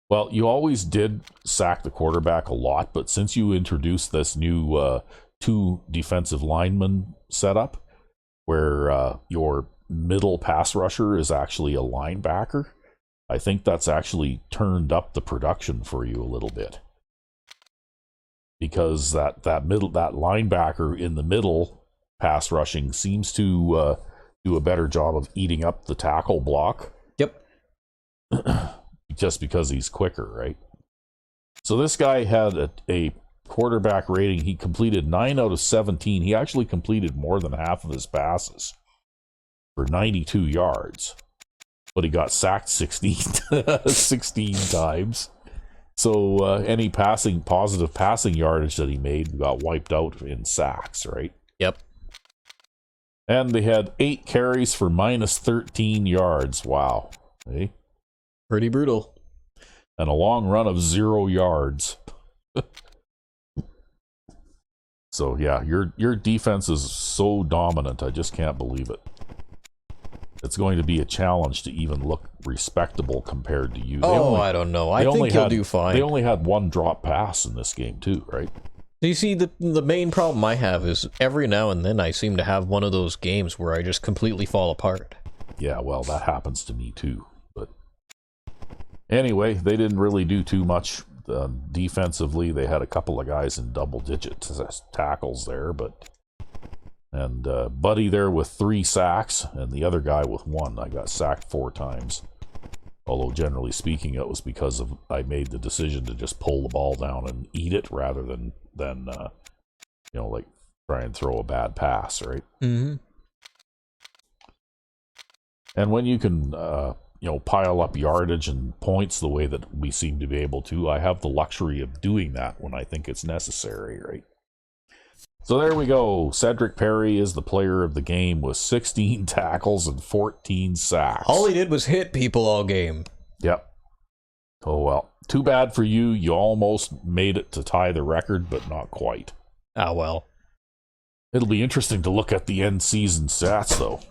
well, you always did sack the quarterback a lot, but since you introduced this new 2 defensive lineman setup, where your middle pass rusher is actually a linebacker, I think that's actually turned up the production for you a little bit. Because that linebacker in the middle pass rushing seems to do a better job of eating up the tackle block. Yep. Just because he's quicker, right? So this guy had a quarterback rating. He completed 9 out of 17. He actually completed more than half of his passes for 92 yards. But he got sacked 16 times. So any positive passing yardage that he made got wiped out in sacks, right? Yep. And they had 8 carries for minus 13 yards. Wow. Hey? Pretty brutal. And a long run of 0 yards. So yeah, your defense is so dominant. I just can't believe it. It's going to be a challenge to even look respectable compared to you. I don't know. I think you'll do fine. They only had 1 drop pass in this game too, right? You see, the main problem I have is every now and then I seem to have one of those games where I just completely fall apart. Yeah, well, that happens to me too. But anyway, they didn't really do too much defensively. They had a couple of guys in double-digit tackles there, and Buddy there with 3 sacks, and the other guy with 1. I got sacked 4 times. Although generally speaking, it was because I made the decision to just pull the ball down and eat it rather than like try and throw a bad pass, right? Mm-hmm. And when you can pile up yardage and points the way that we seem to be able to, I have the luxury of doing that when I think it's necessary, right? So there we go. Cedric Perry is the player of the game with 16 tackles and 14 sacks. All he did was hit people all game. Yep. Oh well. Too bad for you. You almost made it to tie the record, but not quite. Ah, well. It'll be interesting to look at the end season stats, though.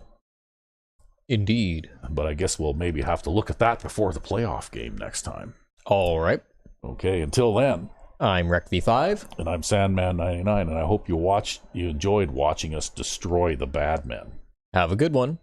Indeed. But I guess we'll maybe have to look at that before the playoff game next time. All right. Okay, until then. I'm RecV5. And I'm Sandman99, and I hope you enjoyed watching us destroy the Badmen. Have a good one.